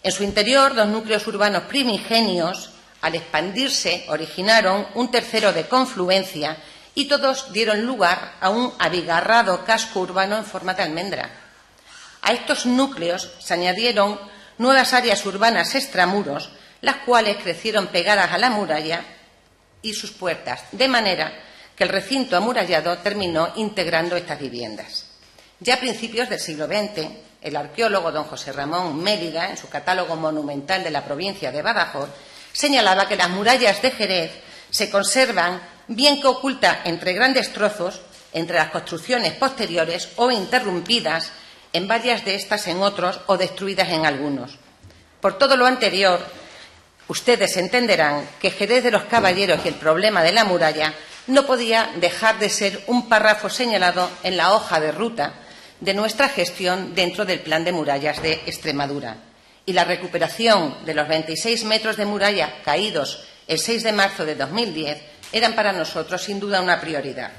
En su interior, dos núcleos urbanos primigenios, al expandirse, originaron un tercero de confluencia y todos dieron lugar a un abigarrado casco urbano en forma de almendra. A estos núcleos se añadieron nuevas áreas urbanas extramuros, las cuales crecieron pegadas a la muralla y sus puertas, de manera que el recinto amurallado terminó integrando estas viviendas. Ya a principios del siglo XX, el arqueólogo don José Ramón Mérida, en su catálogo monumental de la provincia de Badajoz, señalaba que las murallas de Jerez se conservan bien que ocultas entre grandes trozos, entre las construcciones posteriores o interrumpidas en varias de estas en otros o destruidas en algunos. Por todo lo anterior, ustedes entenderán que Jerez de los Caballeros y el problema de la muralla no podía dejar de ser un párrafo señalado en la hoja de ruta de nuestra gestión dentro del Plan de Murallas de Extremadura. Y la recuperación de los 26 metros de muralla caídos el 6 de marzo de 2010 eran para nosotros sin duda una prioridad.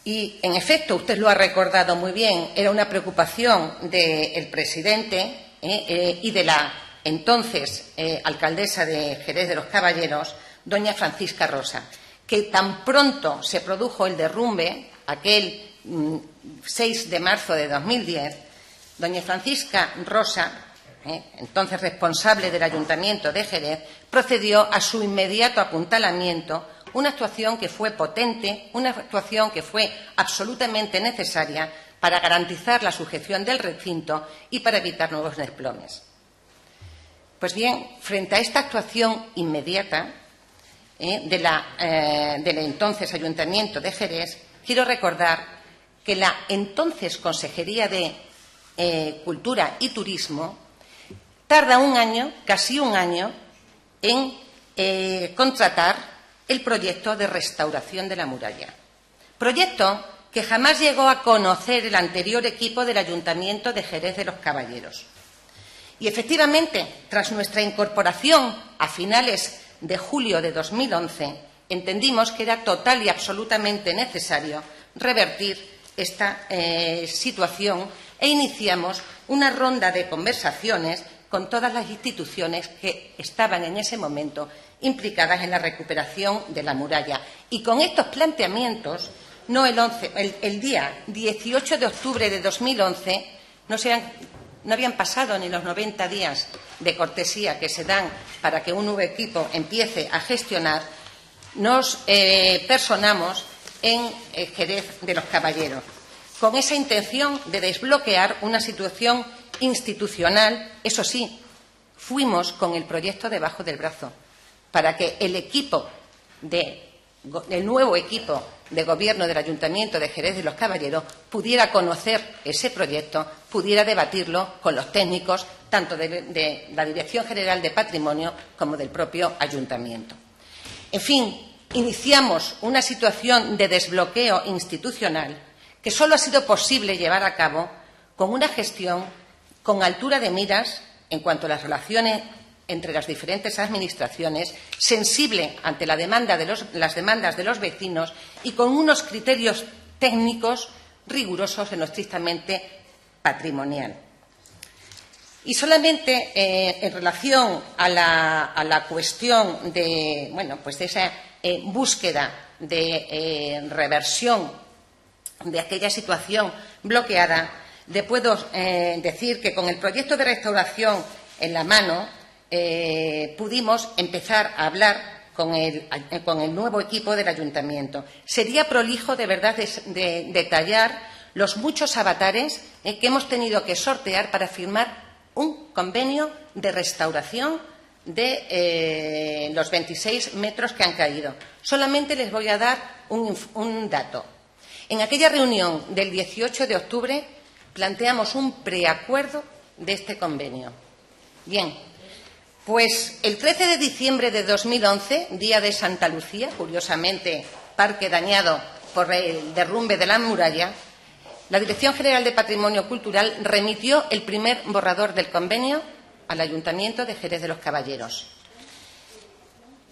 Y, en efecto, usted lo ha recordado muy bien, era una preocupación del presidente y de la entonces alcaldesa de Jerez de los Caballeros, doña Francisca Rosa, que tan pronto se produjo el derrumbe, aquel 6 de marzo de 2010, doña Francisca Rosa, entonces responsable del Ayuntamiento de Jerez, procedió a su inmediato apuntalamiento, una actuación que fue potente, una actuación que fue absolutamente necesaria para garantizar la sujeción del recinto y para evitar nuevos desplomes. Pues bien, frente a esta actuación inmediata del entonces Ayuntamiento de Jerez, quiero recordar que la entonces Consejería de Cultura y Turismo tarda un año, casi un año, en contratar el proyecto de restauración de la muralla. Proyecto que jamás llegó a conocer el anterior equipo del Ayuntamiento de Jerez de los Caballeros. Y, efectivamente, tras nuestra incorporación a finales de julio de 2011, entendimos que era total y absolutamente necesario revertir esta situación e iniciamos una ronda de conversaciones con todas las instituciones que estaban en ese momento implicadas en la recuperación de la muralla. Y con estos planteamientos, no el día 18 de octubre de 2011, no habían pasado ni los 90 días de cortesía que se dan para que un nuevo equipo empiece a gestionar, nos personamos en Jerez de los Caballeros, con esa intención de desbloquear una situación institucional. Eso sí, fuimos con el proyecto debajo del brazo para que el nuevo equipo de gobierno del Ayuntamiento de Jerez de los Caballeros pudiera conocer ese proyecto, pudiera debatirlo con los técnicos, tanto de la Dirección General de Patrimonio como del propio Ayuntamiento. En fin, iniciamos una situación de desbloqueo institucional que solo ha sido posible llevar a cabo con una gestión con altura de miras en cuanto a las relaciones entre las diferentes administraciones, sensible ante las demandas de los vecinos y con unos criterios técnicos rigurosos en lo estrictamente patrimonial. Y solamente en relación a la cuestión de, de esa búsqueda de reversión de aquella situación bloqueada, le puedo decir que con el proyecto de restauración en la mano pudimos empezar a hablar con el nuevo equipo del Ayuntamiento. Sería prolijo, de verdad, de detallar los muchos avatares que hemos tenido que sortear para firmar un convenio de restauración de los 26 metros que han caído. Solamente les voy a dar un dato. En aquella reunión del 18 de octubre planteamos un preacuerdo de este convenio. Bien, pues el 13 de diciembre de 2011, día de Santa Lucía, curiosamente parque dañado por el derrumbe de la muralla, la Dirección General de Patrimonio Cultural remitió el primer borrador del convenio al Ayuntamiento de Jerez de los Caballeros.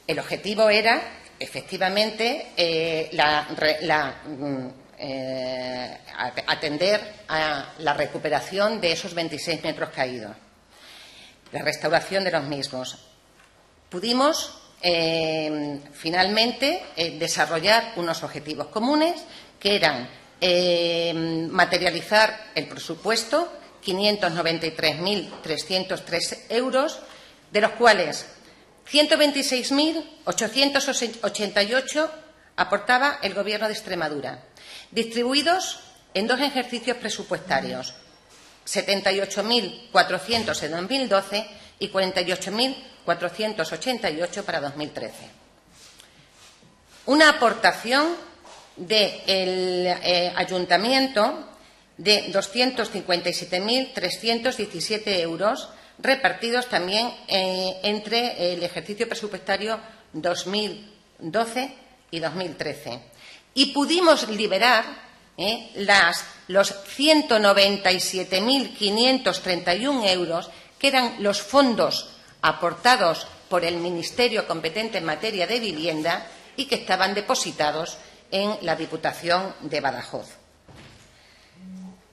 El objetivo era, efectivamente, atender a la recuperación de esos 26 metros caídos, la restauración de los mismos. Pudimos finalmente desarrollar unos objetivos comunes que eran materializar el presupuesto, 593.303 euros, de los cuales 126.888 aportaba el Gobierno de Extremadura, distribuidos en 2 ejercicios presupuestarios, 78.400 en 2012 y 48.488 para 2013. Una aportación del Ayuntamiento de 257.317 euros, repartidos también entre el ejercicio presupuestario 2012 y 2013. Y pudimos liberar los 197.531 euros, que eran los fondos aportados por el Ministerio competente en materia de vivienda y que estaban depositados en la Diputación de Badajoz.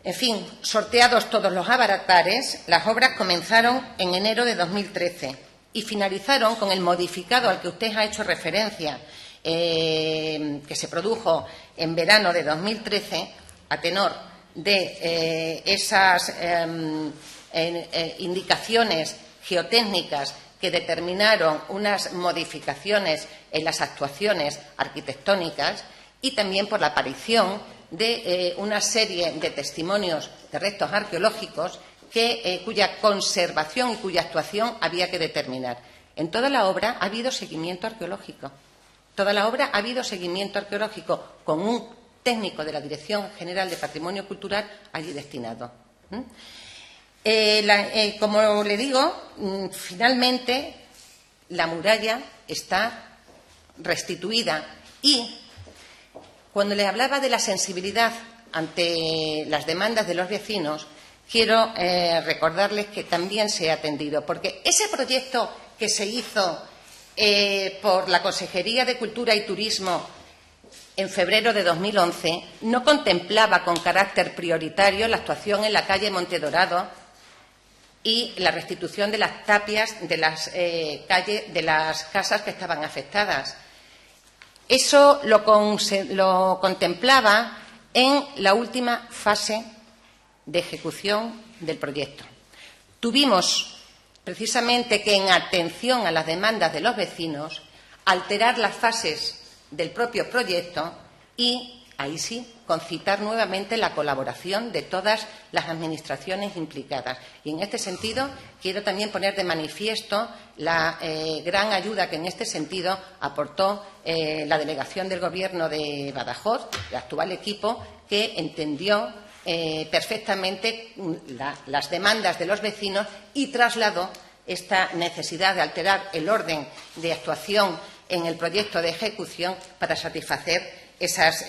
En fin, sorteados todos los abaratares, las obras comenzaron en enero de 2013 y finalizaron con el modificado al que usted ha hecho referencia, que se produjo en verano de 2013, a tenor de esas indicaciones geotécnicas que determinaron unas modificaciones en las actuaciones arquitectónicas y también por la aparición de una serie de testimonios de restos arqueológicos cuya conservación y cuya actuación había que determinar. En toda la obra ha habido seguimiento arqueológico. Toda la obra ha habido seguimiento arqueológico con un técnico de la Dirección General de Patrimonio Cultural allí destinado. Como le digo, finalmente la muralla está restituida y cuando le hablaba de la sensibilidad ante las demandas de los vecinos, quiero recordarles que también se ha atendido, porque ese proyecto que se hizo por la Consejería de Cultura y Turismo en febrero de 2011 no contemplaba con carácter prioritario la actuación en la calle Montedorado y la restitución de las tapias de las calles de las casas que estaban afectadas. Eso lo contemplaba en la última fase de ejecución del proyecto. Tuvimos precisamente que, en atención a las demandas de los vecinos, alterar las fases del propio proyecto y, ahí sí, concitar nuevamente la colaboración de todas las administraciones implicadas. Y, en este sentido, quiero también poner de manifiesto la gran ayuda que en este sentido aportó la delegación del Gobierno de Badajoz, el actual equipo, que entendió perfectamente las demandas de los vecinos y trasladó esta necesidad de alterar el orden de actuación en el proyecto de ejecución para satisfacer esas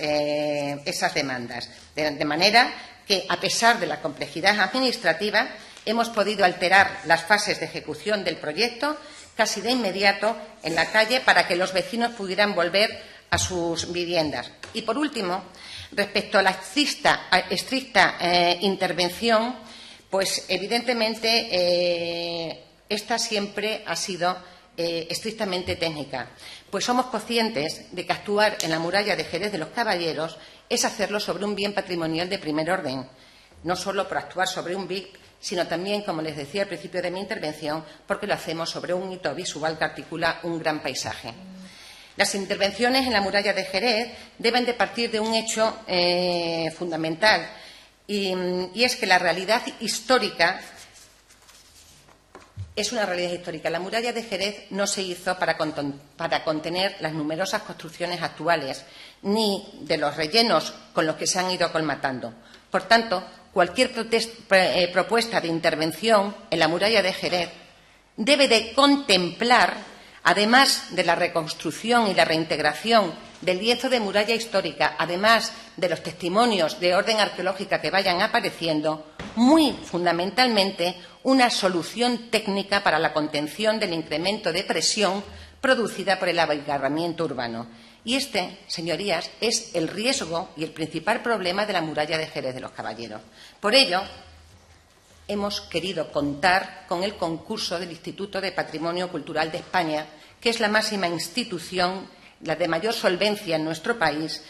demandas. De manera que, a pesar de la complejidad administrativa, hemos podido alterar las fases de ejecución del proyecto casi de inmediato en la calle para que los vecinos pudieran volver a sus viviendas. Y, por último, respecto a la estricta intervención, pues evidentemente esta siempre ha sido estrictamente técnica, pues somos conscientes de que actuar en la muralla de Jerez de los Caballeros es hacerlo sobre un bien patrimonial de primer orden, no solo por actuar sobre un BIC, sino también, como les decía al principio de mi intervención, porque lo hacemos sobre un hito visual que articula un gran paisaje. Las intervenciones en la muralla de Jerez deben de partir de un hecho fundamental, y es que la realidad histórica Es una realidad histórica. La muralla de Jerez no se hizo para contener las numerosas construcciones actuales, ni de los rellenos con los que se han ido colmatando. Por tanto, cualquier propuesta de intervención en la muralla de Jerez debe de contemplar, además de la reconstrucción y la reintegración del lienzo de muralla histórica, además de los testimonios de orden arqueológica que vayan apareciendo, muy fundamentalmente una solución técnica para la contención del incremento de presión producida por el abigarramiento urbano. Y este, señorías, es el riesgo y el principal problema de la muralla de Jerez de los Caballeros. Por ello, hemos querido contar con el concurso del Instituto de Patrimonio Cultural de España, que es la máxima institución, la de mayor solvencia en nuestro país,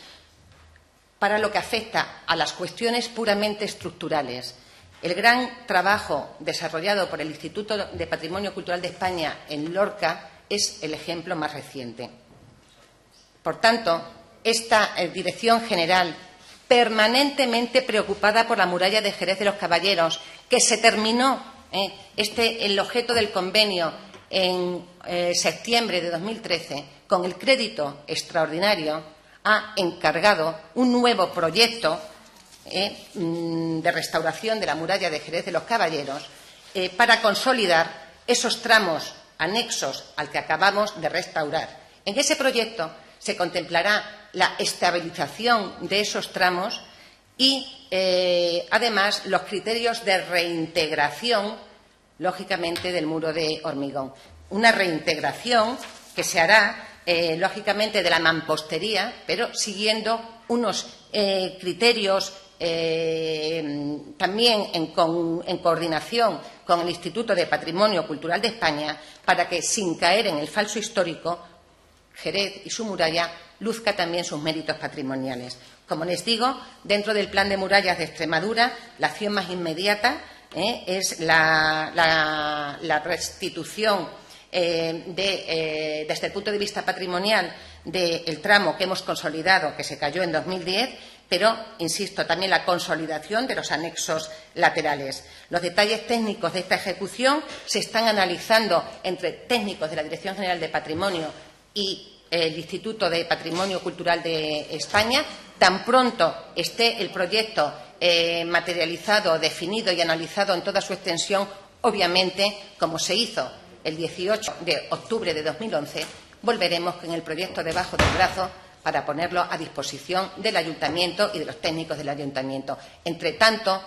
para lo que afecta a las cuestiones puramente estructurales. El gran trabajo desarrollado por el Instituto de Patrimonio Cultural de España en Lorca es el ejemplo más reciente. Por tanto, esta Dirección General, permanentemente preocupada por la muralla de Jerez de los Caballeros, que se terminó el objeto del convenio en septiembre de 2013, con el crédito extraordinario, ha encargado un nuevo proyecto de restauración de la muralla de Jerez de los Caballeros para consolidar esos tramos anexos al que acabamos de restaurar. En ese proyecto se contemplará la estabilización de esos tramos y, además, los criterios de reintegración, lógicamente, del muro de hormigón. Una reintegración que se hará, lógicamente, de la mampostería, pero siguiendo unos criterios también en coordinación con el Instituto de Patrimonio Cultural de España, para que, sin caer en el falso histórico, Jerez y su muralla luzca también sus méritos patrimoniales. Como les digo, dentro del Plan de Murallas de Extremadura, la acción más inmediata es la restitución desde el punto de vista patrimonial del tramo que hemos consolidado, que se cayó en 2010, pero, insisto, también la consolidación de los anexos laterales. Los detalles técnicos de esta ejecución se están analizando entre técnicos de la Dirección General de Patrimonio y el Instituto de Patrimonio Cultural de España. Tan pronto esté el proyecto materializado, definido y analizado en toda su extensión, obviamente, como se hizo el 18 de octubre de 2011, volveremos con el proyecto debajo del brazo para ponerlo a disposición del Ayuntamiento y de los técnicos del Ayuntamiento. Entre tanto,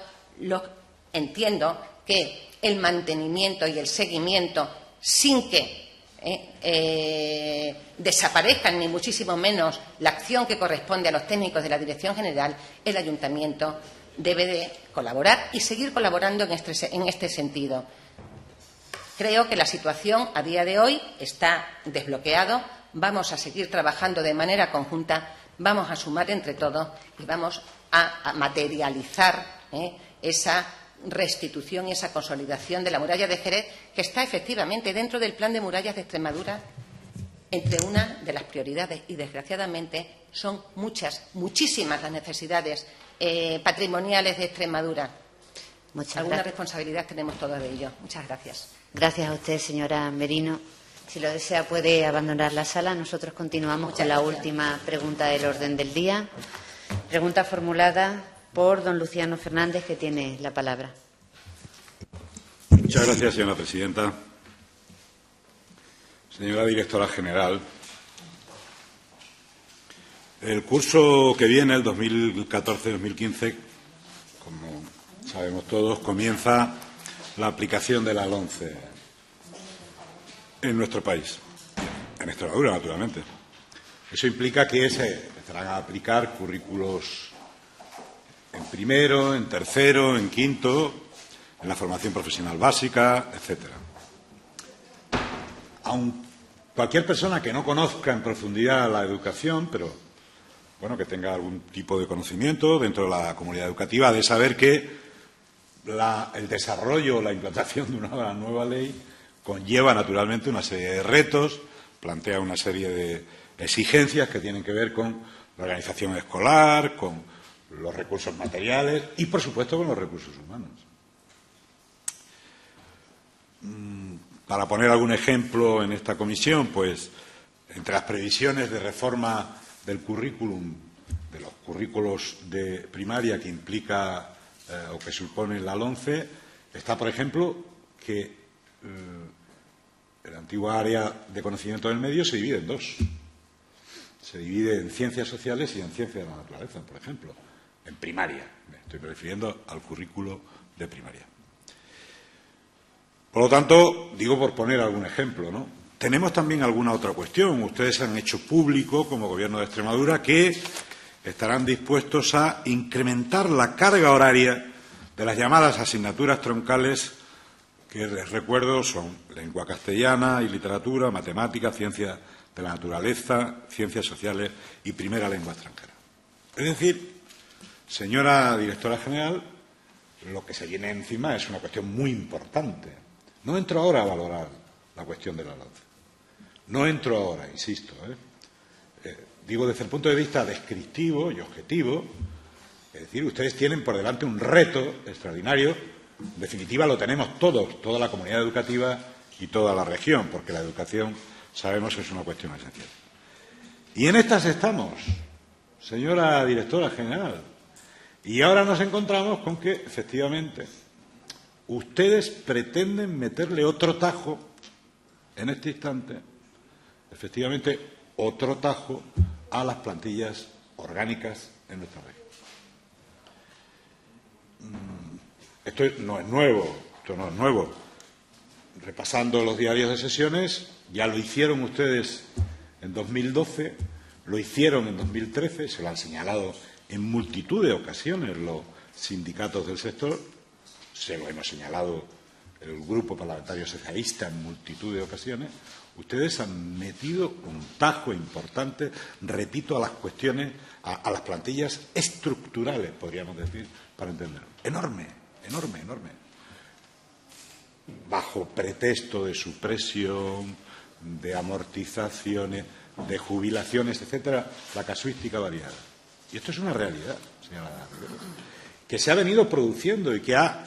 entiendo que el mantenimiento y el seguimiento, sin que desaparezcan ni muchísimo menos la acción que corresponde a los técnicos de la Dirección General, el Ayuntamiento debe de colaborar y seguir colaborando en este sentido. Creo que la situación a día de hoy está desbloqueada. Vamos a seguir trabajando de manera conjunta, vamos a sumar entre todos y vamos a materializar esa restitución y esa consolidación de la muralla de Jerez, que está efectivamente dentro del Plan de Murallas de Extremadura entre una de las prioridades, y desgraciadamente son muchísimas las necesidades patrimoniales de Extremadura. Alguna responsabilidad tenemos todos de ello. Muchas gracias. Gracias a usted, señora Merino. Si lo desea, puede abandonar la sala. Nosotros continuamos con la última pregunta del orden del día. Pregunta formulada por don Luciano Fernández, que tiene la palabra. Muchas gracias, señora presidenta. Señora directora general, el curso que viene, el 2014-2015, como sabemos todos, comienza la aplicación de la LOMCE en nuestro país, en Extremadura, naturalmente. Eso implica que se empezarán a aplicar currículos en primero, en tercero, en quinto, en la formación profesional básica, etcétera. Aun cualquier persona que no conozca en profundidad la educación, pero bueno, que tenga algún tipo de conocimiento dentro de la comunidad educativa, ha de saber que el desarrollo o la implantación de una nueva ley conlleva naturalmente una serie de retos, plantea una serie de exigencias que tienen que ver con la organización escolar, con los recursos materiales y, por supuesto, con los recursos humanos. Para poner algún ejemplo en esta comisión, pues, entre las previsiones de reforma del currículum, de los currículos de primaria que implica o que supone la LOMCE, está, por ejemplo, que el antiguo área de conocimiento del medio se divide en dos. Se divide en ciencias sociales y en ciencias de la naturaleza, por ejemplo, en primaria. Me estoy refiriendo al currículo de primaria. Por lo tanto, digo por poner algún ejemplo, ¿no? Tenemos también alguna otra cuestión. Ustedes han hecho público, como Gobierno de Extremadura, que estarán dispuestos a incrementar la carga horaria de las llamadas asignaturas troncales, que les recuerdo son lengua castellana y literatura, matemáticas, ciencias de la naturaleza, ciencias sociales y primera lengua extranjera. Es decir, señora directora general, lo que se viene encima es una cuestión muy importante. No entro ahora a valorar la cuestión de la LOMCE. No entro ahora, insisto. Digo desde el punto de vista descriptivo y objetivo, es decir, ustedes tienen por delante un reto extraordinario. En definitiva, lo tenemos todos, toda la comunidad educativa y toda la región, porque la educación, sabemos, es una cuestión esencial. Y en estas estamos, señora directora general. Y ahora nos encontramos con que, efectivamente, ustedes pretenden meterle otro tajo en este instante, efectivamente, otro tajo a las plantillas orgánicas en nuestra región. Esto no es nuevo, Repasando los diarios de sesiones, ya lo hicieron ustedes en 2012, lo hicieron en 2013, se lo han señalado en multitud de ocasiones los sindicatos del sector, se lo hemos señalado el Grupo Parlamentario Socialista en multitud de ocasiones. Ustedes han metido un tajo importante, repito, a las cuestiones, a las plantillas estructurales, podríamos decir, para entenderlo. Enorme. Bajo pretexto de supresión, de amortizaciones, de jubilaciones, etcétera, la casuística variada. Y esto es una realidad, señora, que se ha venido produciendo y que ha,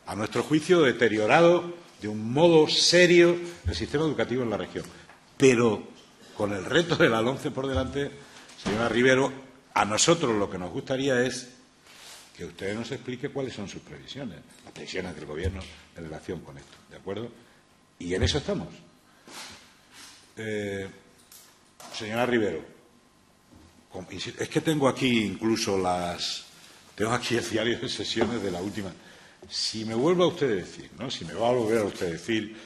a nuestro juicio, deteriorado de un modo serio el sistema educativo en la región. Pero con el reto de la LOMCE por delante, señora Rivero, a nosotros lo que nos gustaría es que usted nos explique cuáles son sus previsiones, las previsiones del Gobierno en relación con esto, ¿de acuerdo? Y en eso estamos. Señora Rivero, es que tengo aquí incluso tengo aquí el diario de sesiones de la última. Si me vuelve a usted decir, ¿no? Si me va a volver a usted decir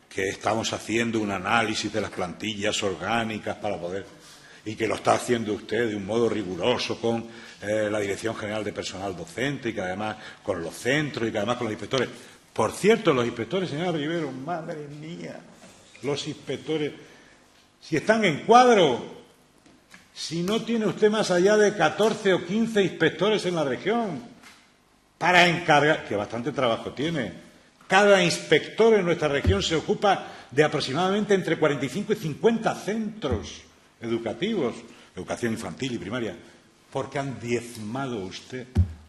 que estamos haciendo un análisis de las plantillas orgánicas para poder, y que lo está haciendo usted de un modo riguroso con la Dirección General de Personal Docente y que además con los centros y que además con los inspectores. Por cierto, los inspectores, señora Rivero, madre mía, los inspectores, si están en cuadro, si no tiene usted más allá de 14 o 15 inspectores en la región para encargar, que bastante trabajo tiene. Cada inspector en nuestra región se ocupa de aproximadamente entre 45 y 50 centros educativos, educación infantil y primaria, porque han diezmado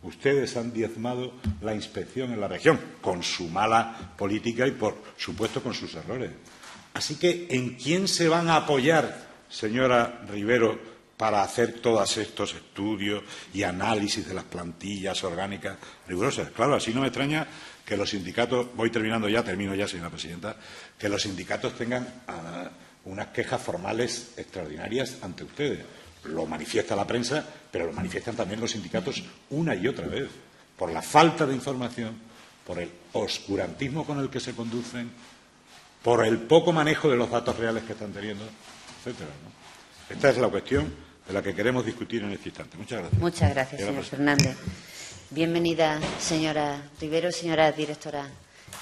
ustedes han diezmado la inspección en la región, con su mala política y, por supuesto, con sus errores. Así que, ¿en quién se van a apoyar, señora Rivero, para hacer todos estos estudios y análisis de las plantillas orgánicas rigurosas? Claro, así no me extraña que los sindicatos, termino ya, señora presidenta, que los sindicatos tengan unas quejas formales extraordinarias ante ustedes. Lo manifiesta la prensa, pero lo manifiestan también los sindicatos una y otra vez, por la falta de información, por el oscurantismo con el que se conducen, por el poco manejo de los datos reales que están teniendo, etcétera, ¿no? Esta es la cuestión de la que queremos discutir en este instante. Muchas gracias. Muchas gracias, señor Fernández. Bienvenida, señora Rivero. Señora directora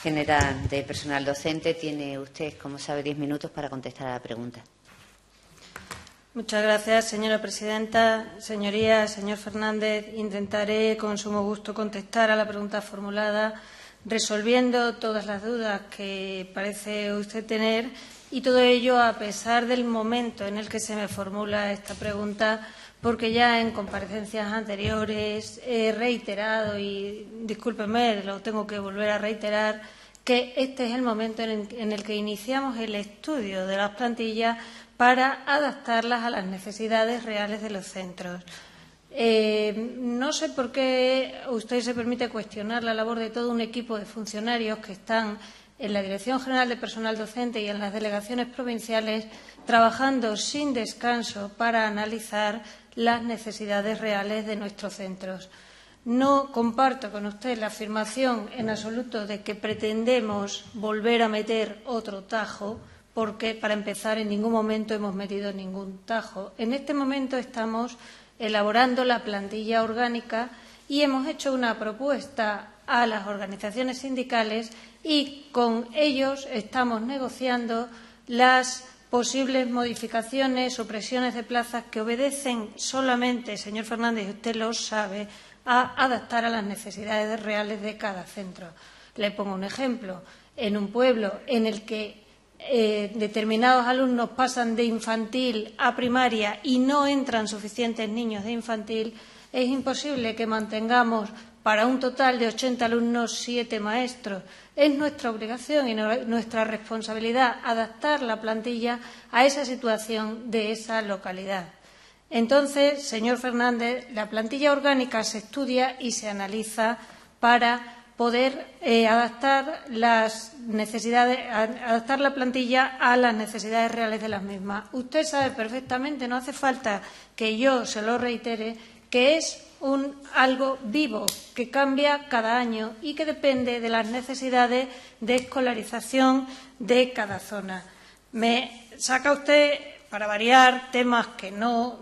general de Personal Docente, tiene usted, como sabe, 10 minutos para contestar a la pregunta. Muchas gracias, señora presidenta. Señorías, señor Fernández, intentaré con sumo gusto contestar a la pregunta formulada, resolviendo todas las dudas que parece usted tener, y todo ello a pesar del momento en el que se me formula esta pregunta, porque ya en comparecencias anteriores he reiterado, y discúlpeme, lo tengo que volver a reiterar, que este es el momento en el que iniciamos el estudio de las plantillas para adaptarlas a las necesidades reales de los centros. No sé por qué usted se permite cuestionar la labor de todo un equipo de funcionarios que están en la Dirección General de Personal Docente y en las delegaciones provinciales trabajando sin descanso para analizar las necesidades reales de nuestros centros. No comparto con usted la afirmación en absoluto de que pretendemos volver a meter otro tajo, porque, para empezar, en ningún momento hemos metido ningún tajo. En este momento estamos elaborando la plantilla orgánica y hemos hecho una propuesta a las organizaciones sindicales y con ellos estamos negociando las posibles modificaciones, supresiones de plazas que obedecen solamente, señor Fernández, y usted lo sabe, a adaptar a las necesidades reales de cada centro. Le pongo un ejemplo. En un pueblo en el que determinados alumnos pasan de infantil a primaria y no entran suficientes niños de infantil, es imposible que mantengamos para un total de 80 alumnos 7 maestros. Es nuestra obligación y nuestra responsabilidad adaptar la plantilla a esa situación de esa localidad. Entonces, señor Fernández, la plantilla orgánica se estudia y se analiza para poder adaptar las necesidades, adaptar la plantilla a las necesidades reales de las mismas. Usted sabe perfectamente, no hace falta que yo se lo reitere, que es algo vivo, que cambia cada año y que depende de las necesidades de escolarización de cada zona. Me saca usted, para variar, temas que no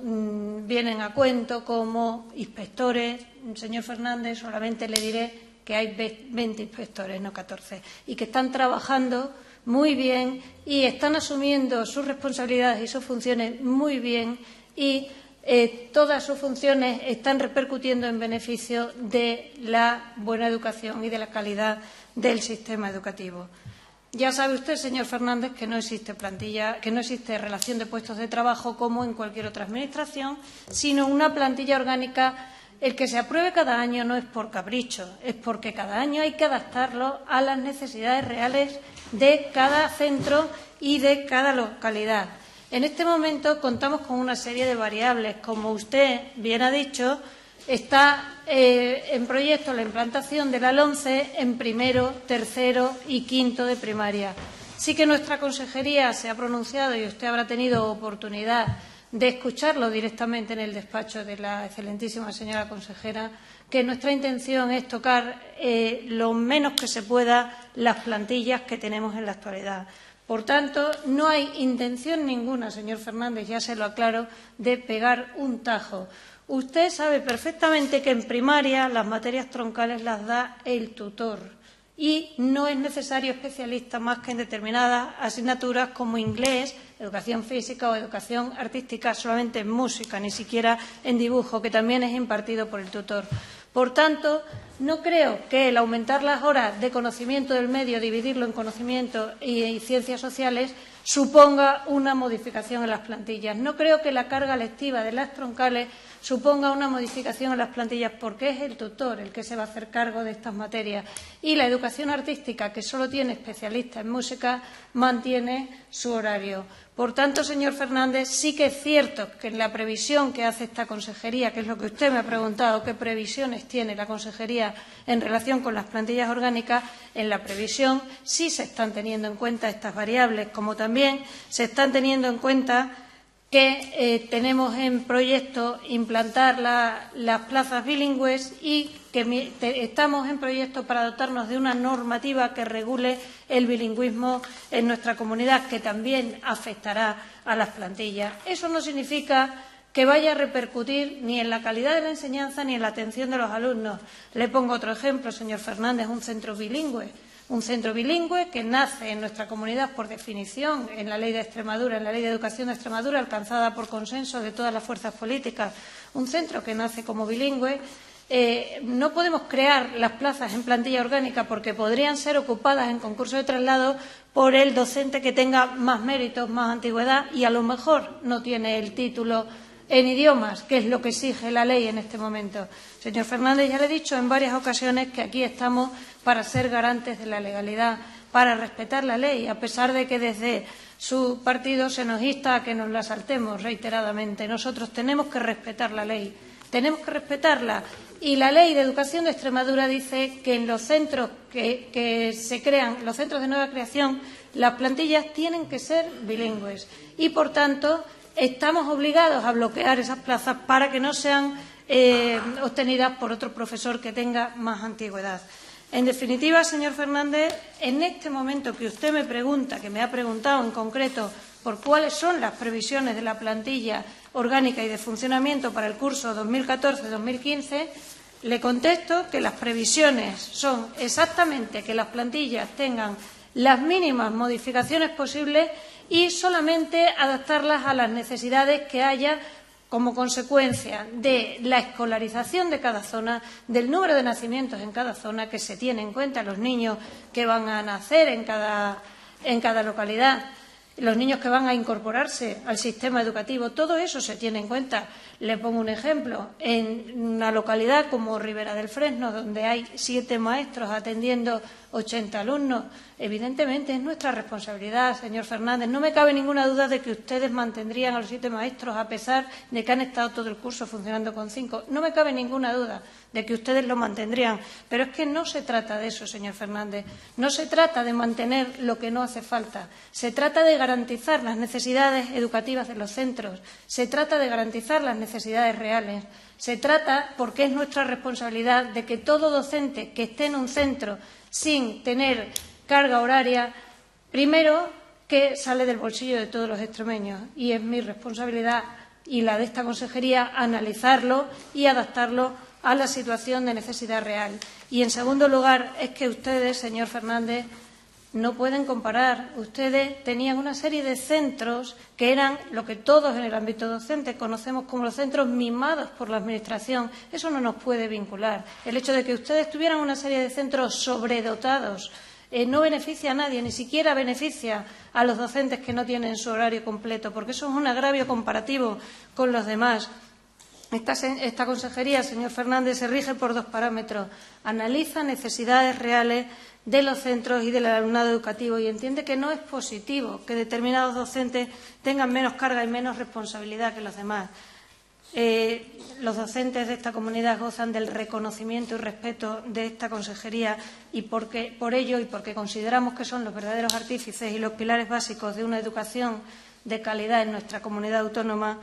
vienen a cuento, como inspectores. Señor Fernández, solamente le diré que hay 20 inspectores, no 14, y que están trabajando muy bien y están asumiendo sus responsabilidades y sus funciones muy bien y todas sus funciones están repercutiendo en beneficio de la buena educación y de la calidad del sistema educativo. Ya sabe usted, señor Fernández, que no existe plantilla, que no existe relación de puestos de trabajo como en cualquier otra administración, sino una plantilla orgánica. El que se apruebe cada año no es por capricho, es porque cada año hay que adaptarlo a las necesidades reales de cada centro y de cada localidad. En este momento contamos con una serie de variables. Como usted bien ha dicho, está en proyecto la implantación de la LOMCE en primero, tercero y quinto de primaria. Sí que nuestra consejería se ha pronunciado y usted habrá tenido oportunidad de escucharlo directamente en el despacho de la excelentísima señora consejera, que nuestra intención es tocar lo menos que se pueda las plantillas que tenemos en la actualidad. Por tanto, no hay intención ninguna, señor Fernández, ya se lo aclaro, de pegar un tajo. Usted sabe perfectamente que en primaria las materias troncales las da el tutor y no es necesario especialista más que en determinadas asignaturas como inglés, educación física o educación artística, solamente en música, ni siquiera en dibujo, que también es impartido por el tutor. Por tanto, no creo que el aumentar las horas de conocimiento del medio, dividirlo en conocimiento y ciencias sociales, suponga una modificación en las plantillas. No creo que la carga lectiva de las troncales suponga una modificación en las plantillas, porque es el tutor el que se va a hacer cargo de estas materias. Y la educación artística, que solo tiene especialistas en música, mantiene su horario. Por tanto, señor Fernández, sí que es cierto que en la previsión que hace esta consejería, que es lo que usted me ha preguntado, qué previsiones tiene la consejería en relación con las plantillas orgánicas, en la previsión sí se están teniendo en cuenta estas variables, como también se están teniendo en cuenta que tenemos en proyecto implantar las plazas bilingües y que estamos en proyecto para dotarnos de una normativa que regule el bilingüismo en nuestra comunidad, que también afectará a las plantillas. Eso no significa que vaya a repercutir ni en la calidad de la enseñanza ni en la atención de los alumnos. Le pongo otro ejemplo, señor Fernández, un centro bilingüe. Un centro bilingüe que nace en nuestra comunidad por definición en la Ley de Extremadura, en la Ley de Educación de Extremadura, alcanzada por consenso de todas las fuerzas políticas. Un centro que nace como bilingüe. No podemos crear las plazas en plantilla orgánica porque podrían ser ocupadas en concurso de traslado por el docente que tenga más méritos, más antigüedad y a lo mejor no tiene el título en idiomas, que es lo que exige la ley en este momento. Señor Fernández, ya le he dicho en varias ocasiones que aquí estamos para ser garantes de la legalidad, para respetar la ley, a pesar de que desde su partido se nos insta a que nos la saltemos reiteradamente. Nosotros tenemos que respetar la ley, tenemos que respetarla. Y la Ley de Educación de Extremadura dice que en los centros que se crean, los centros de nueva creación, las plantillas tienen que ser bilingües. Y, por tanto, estamos obligados a bloquear esas plazas para que no sean obtenidas por otro profesor que tenga más antigüedad. En definitiva, señor Fernández, en este momento que usted me pregunta, que me ha preguntado en concreto por cuáles son las previsiones de la plantilla orgánica y de funcionamiento para el curso 2014-2015, le contesto que las previsiones son exactamente que las plantillas tengan las mínimas modificaciones posibles y solamente adaptarlas a las necesidades que haya como consecuencia de la escolarización de cada zona, del número de nacimientos en cada zona, que se tiene en cuenta los niños que van a nacer en cada localidad, los niños que van a incorporarse al sistema educativo, todo eso se tiene en cuenta. Le pongo un ejemplo. En una localidad como Ribera del Fresno, donde hay 7 maestros atendiendo 80 alumnos, evidentemente es nuestra responsabilidad, señor Fernández. No me cabe ninguna duda de que ustedes mantendrían a los 7 maestros a pesar de que han estado todo el curso funcionando con 5. No me cabe ninguna duda de que ustedes lo mantendrían. Pero es que no se trata de eso, señor Fernández. No se trata de mantener lo que no hace falta. Se trata de garantizar las necesidades educativas de los centros. Se trata de garantizar las necesidades reales. Se trata, porque es nuestra responsabilidad, de que todo docente que esté en un centro sin tener carga horaria, primero, que sale del bolsillo de todos los extremeños. Y es mi responsabilidad y la de esta consejería analizarlo y adaptarlo a la situación de necesidad real. Y, en segundo lugar, es que ustedes, señor Fernández, no pueden comparar. Ustedes tenían una serie de centros que eran lo que todos en el ámbito docente conocemos como los centros mimados por la Administración. Eso no nos puede vincular. El hecho de que ustedes tuvieran una serie de centros sobredotados no beneficia a nadie, ni siquiera beneficia a los docentes que no tienen su horario completo, porque eso es un agravio comparativo con los demás. Esta consejería, señor Fernández, se rige por 2 parámetros. Analiza necesidades reales de los centros y del alumnado educativo y entiende que no es positivo que determinados docentes tengan menos carga y menos responsabilidad que los demás. Los docentes de esta comunidad gozan del reconocimiento y respeto de esta consejería y por ello y porque consideramos que son los verdaderos artífices y los pilares básicos de una educación de calidad en nuestra comunidad autónoma.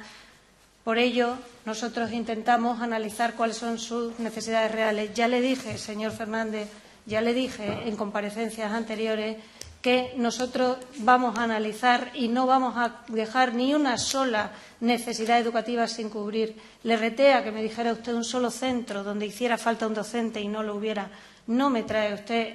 Por ello, nosotros intentamos analizar cuáles son sus necesidades reales. Ya le dije, señor Fernández, ya le dije en comparecencias anteriores que nosotros vamos a analizar y no vamos a dejar ni una sola necesidad educativa sin cubrir. Le reté a que me dijera usted un solo centro donde hiciera falta un docente y no lo hubiera. No me trae usted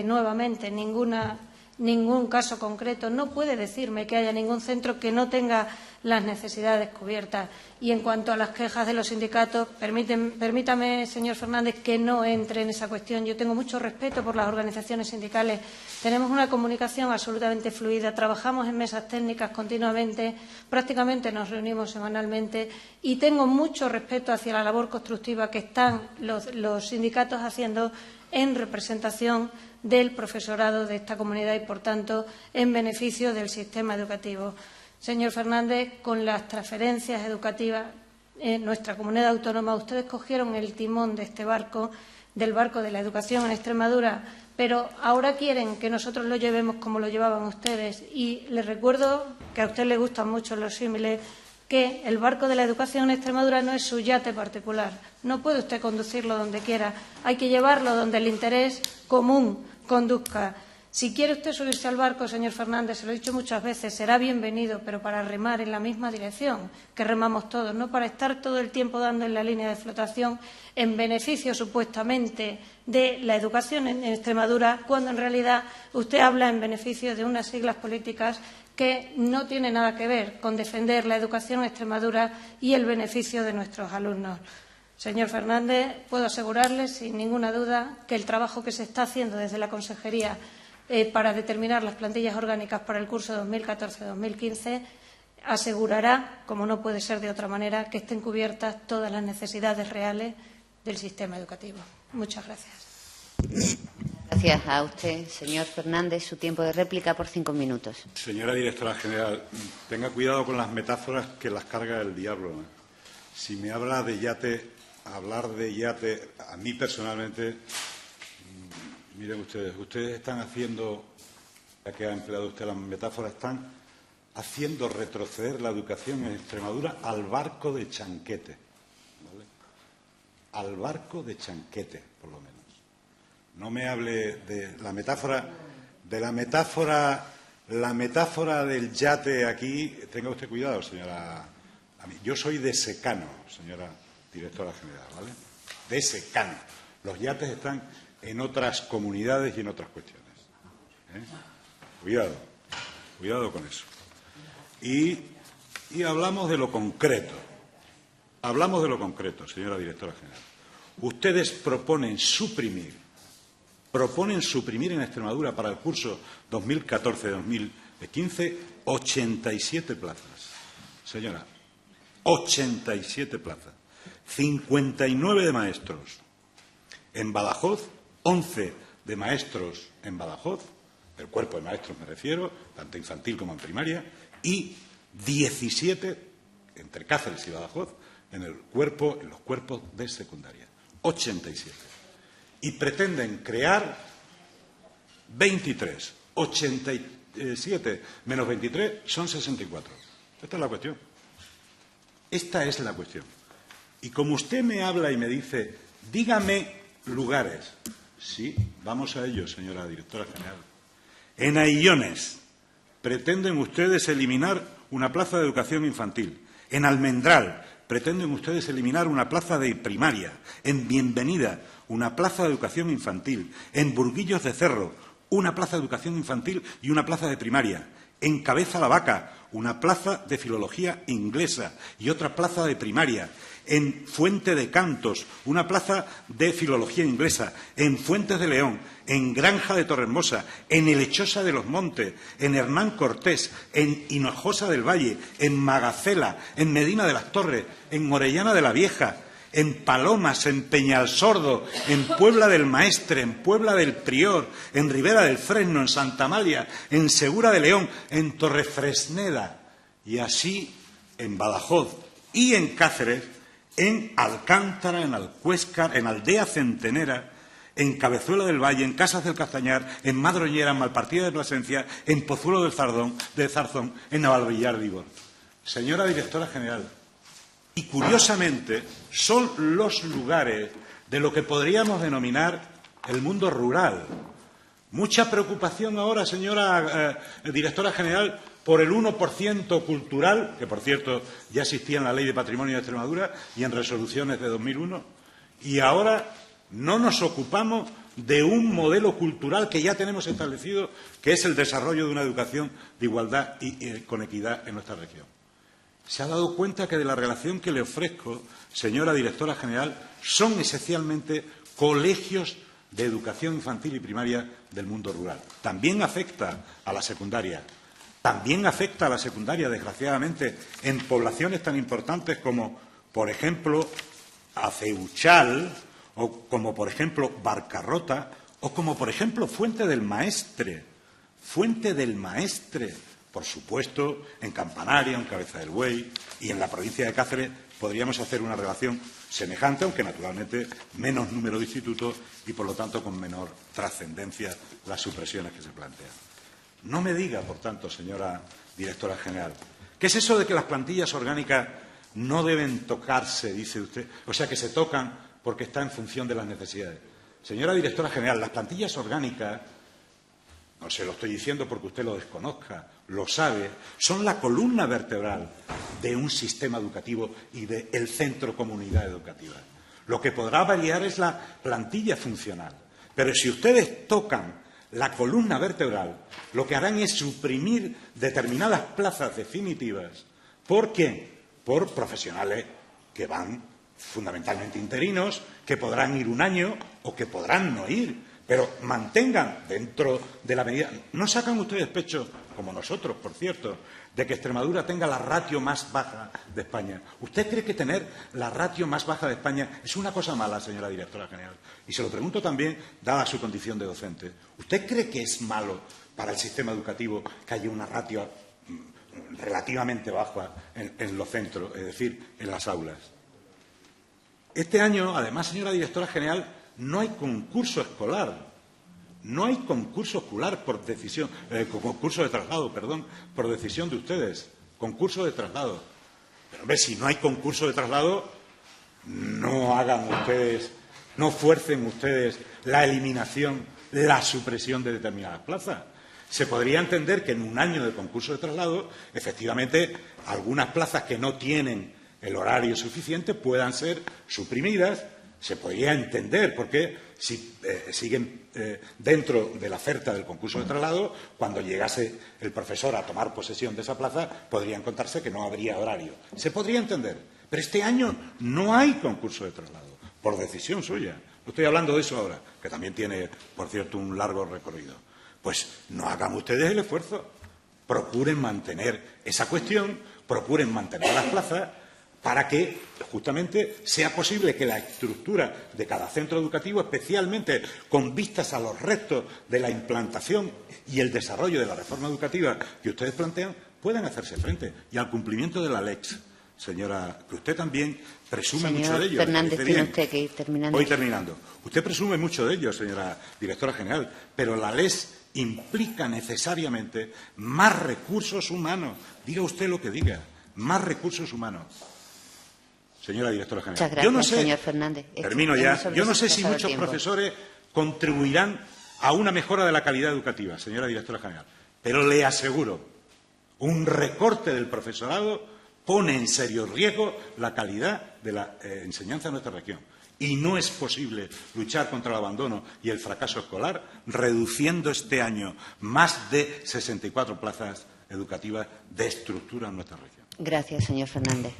nuevamente ningún caso concreto. No puede decirme que haya ningún centro que no tenga las necesidades cubiertas. Y en cuanto a las quejas de los sindicatos, permítame, señor Fernández, que no entre en esa cuestión. Yo tengo mucho respeto por las organizaciones sindicales. Tenemos una comunicación absolutamente fluida. Trabajamos en mesas técnicas continuamente. Prácticamente nos reunimos semanalmente. Y tengo mucho respeto hacia la labor constructiva que están los sindicatos haciendo en representación del profesorado de esta comunidad y, por tanto, en beneficio del sistema educativo. Señor Fernández, con las transferencias educativas en nuestra comunidad autónoma, ustedes cogieron el timón de este barco, del barco de la educación en Extremadura, pero ahora quieren que nosotros lo llevemos como lo llevaban ustedes. Y les recuerdo que a usted le gustan mucho los símiles, que el barco de la educación en Extremadura no es su yate particular. No puede usted conducirlo donde quiera. Hay que llevarlo donde el interés común conduzca. Si quiere usted subirse al barco, señor Fernández, se lo he dicho muchas veces, será bienvenido, pero para remar en la misma dirección que remamos todos, no para estar todo el tiempo dando en la línea de flotación en beneficio supuestamente de la educación en Extremadura, cuando en realidad usted habla en beneficio de unas siglas políticas que no tienen nada que ver con defender la educación en Extremadura y el beneficio de nuestros alumnos. Señor Fernández, puedo asegurarle sin ninguna duda que el trabajo que se está haciendo desde la consejería para determinar las plantillas orgánicas para el curso 2014-2015 asegurará, como no puede ser de otra manera, que estén cubiertas todas las necesidades reales del sistema educativo. Muchas gracias. Gracias a usted, señor Fernández. Su tiempo de réplica por 5 minutos. Señora directora general, tenga cuidado con las metáforas que las carga el diablo, ¿eh? Si me habla de yate, hablar de yate, a mí personalmente, miren ustedes están haciendo, ya que ha empleado usted las metáforas, están haciendo retroceder la educación en Extremadura al barco de Chanquete, ¿vale? Al barco de Chanquete, por lo menos. No me hable de la metáfora, la metáfora del yate aquí. Tenga usted cuidado, señora. Yo soy de secano, señora directora general, ¿vale? De secano. Los yates están en otras comunidades y en otras cuestiones, ¿eh? Cuidado con eso. Y hablamos de lo concreto. Hablamos de lo concreto, señora directora general. Ustedes proponen suprimir en Extremadura para el curso 2014-2015 87 plazas. Señora, 87 plazas. 59 de maestros. En Badajoz, 11 de maestros en Badajoz, del cuerpo de maestros me refiero, tanto infantil como en primaria, y 17 entre Cáceres y Badajoz en los cuerpos de secundaria. 87. Y pretenden crear 23. 87 menos 23 son 64. Esta es la cuestión. Esta es la cuestión. Y como usted me habla y me dice, dígame lugares. Sí, vamos a ello, señora directora general. En Aillones pretenden ustedes eliminar una plaza de educación infantil. En Almendral pretenden ustedes eliminar una plaza de primaria. En Bienvenida, una plaza de educación infantil. En Burguillos de Cerro, una plaza de educación infantil y una plaza de primaria. En Cabeza la Vaca, una plaza de filología inglesa y otra plaza de primaria. En Fuente de Cantos, una plaza de filología inglesa. En Fuentes de León, en Granja de Torremosa, en Helechosa de los Montes, en Hernán Cortés, en Hinojosa del Valle, en Magacela, en Medina de las Torres, en Morellana de la Vieja, en Palomas, en Peñalsordo, en Puebla del Maestre, en Puebla del Prior, en Ribera del Fresno, en Santa Amalia, en Segura de León, en Torrefresneda, y así en Badajoz y en Cáceres, en Alcántara, en Alcuéscar, en Aldea Centenera, en Cabezuela del Valle, en Casas del Castañar, en Madroñera, en Malpartida de Plasencia, en Pozuelo del Zarzón, en Navalvillar de Ibor. Señora directora general, y curiosamente son los lugares de lo que podríamos denominar el mundo rural. Mucha preocupación ahora, señora directora general, por el 1% cultural, que por cierto ya existía en la Ley de Patrimonio de Extremadura y en resoluciones de 2001, y ahora no nos ocupamos de un modelo cultural que ya tenemos establecido, que es el desarrollo de una educación de igualdad y con equidad en nuestra región. ¿Se ha dado cuenta que de la relación que le ofrezco, señora directora general, son esencialmente colegios de educación infantil y primaria del mundo rural? También afecta a la secundaria. También afecta a la secundaria, desgraciadamente, en poblaciones tan importantes como, por ejemplo, Aceuchal, o como, por ejemplo, Barcarrota, o como, por ejemplo, Fuente del Maestre. Fuente del Maestre. Por supuesto, en Campanaria, en Cabeza del Buey y en la provincia de Cáceres podríamos hacer una relación semejante, aunque naturalmente menos número de institutos y, por lo tanto, con menor trascendencia las supresiones que se plantean. No me diga, por tanto, señora directora general, ¿qué es eso de que las plantillas orgánicas no deben tocarse, dice usted? O sea, que se tocan porque está en función de las necesidades. Señora directora general, las plantillas orgánicas, no se lo estoy diciendo porque usted lo desconozca, lo sabe, son la columna vertebral de un sistema educativo y del centro comunidad educativa. Lo que podrá variar es la plantilla funcional. Pero si ustedes tocan la columna vertebral, lo que harán es suprimir determinadas plazas definitivas. ¿Por qué? Por profesionales que van fundamentalmente interinos, que podrán ir un año o que podrán no ir, pero mantengan dentro de la medida. ¿No sacan ustedes pecho, como nosotros, por cierto, de que Extremadura tenga la ratio más baja de España? ¿Usted cree que tener la ratio más baja de España es una cosa mala, señora directora general? Y se lo pregunto también, dada su condición de docente. ¿Usted cree que es malo para el sistema educativo que haya una ratio relativamente baja en los centros, es decir, en las aulas? Este año, además, señora directora general, no hay concurso escolar. No hay concurso escolar por decisión, concurso de traslado, perdón, por decisión de ustedes. Concurso de traslado. Pero, hombre, si no hay concurso de traslado, no hagan ustedes, no fuercen ustedes la eliminación, la supresión de determinadas plazas. Se podría entender que en un año de concurso de traslado, efectivamente, algunas plazas que no tienen el horario suficiente puedan ser suprimidas. Se podría entender, porque si siguen dentro de la oferta del concurso de traslado, cuando llegase el profesor a tomar posesión de esa plaza, podría encontrarse que no habría horario. Se podría entender. Pero este año no hay concurso de traslado, por decisión suya. No estoy hablando de eso ahora, que también tiene, por cierto, un largo recorrido. Pues no hagan ustedes el esfuerzo. Procuren mantener esa cuestión, procuren mantener las plazas, para que justamente sea posible que la estructura de cada centro educativo, especialmente con vistas a los retos de la implantación y el desarrollo de la reforma educativa que ustedes plantean, puedan hacerse frente y al cumplimiento de la LEX, señora, que usted también presume mucho de ello. Señor Fernández, tiene usted que ir terminando. Voy terminando. Usted presume mucho de ello, señora directora general, pero la LEX implica necesariamente más recursos humanos. Diga usted lo que diga, más recursos humanos. Señora directora general. Muchas gracias, yo no sé, señor Fernández. Termino ya. Yo no sé si muchos profesores contribuirán a una mejora de la calidad educativa, señora directora general, pero le aseguro, un recorte del profesorado pone en serio riesgo la calidad de la enseñanza en nuestra región. Y no es posible luchar contra el abandono y el fracaso escolar reduciendo este año más de 64 plazas educativas de estructura en nuestra región. Gracias, señor Fernández.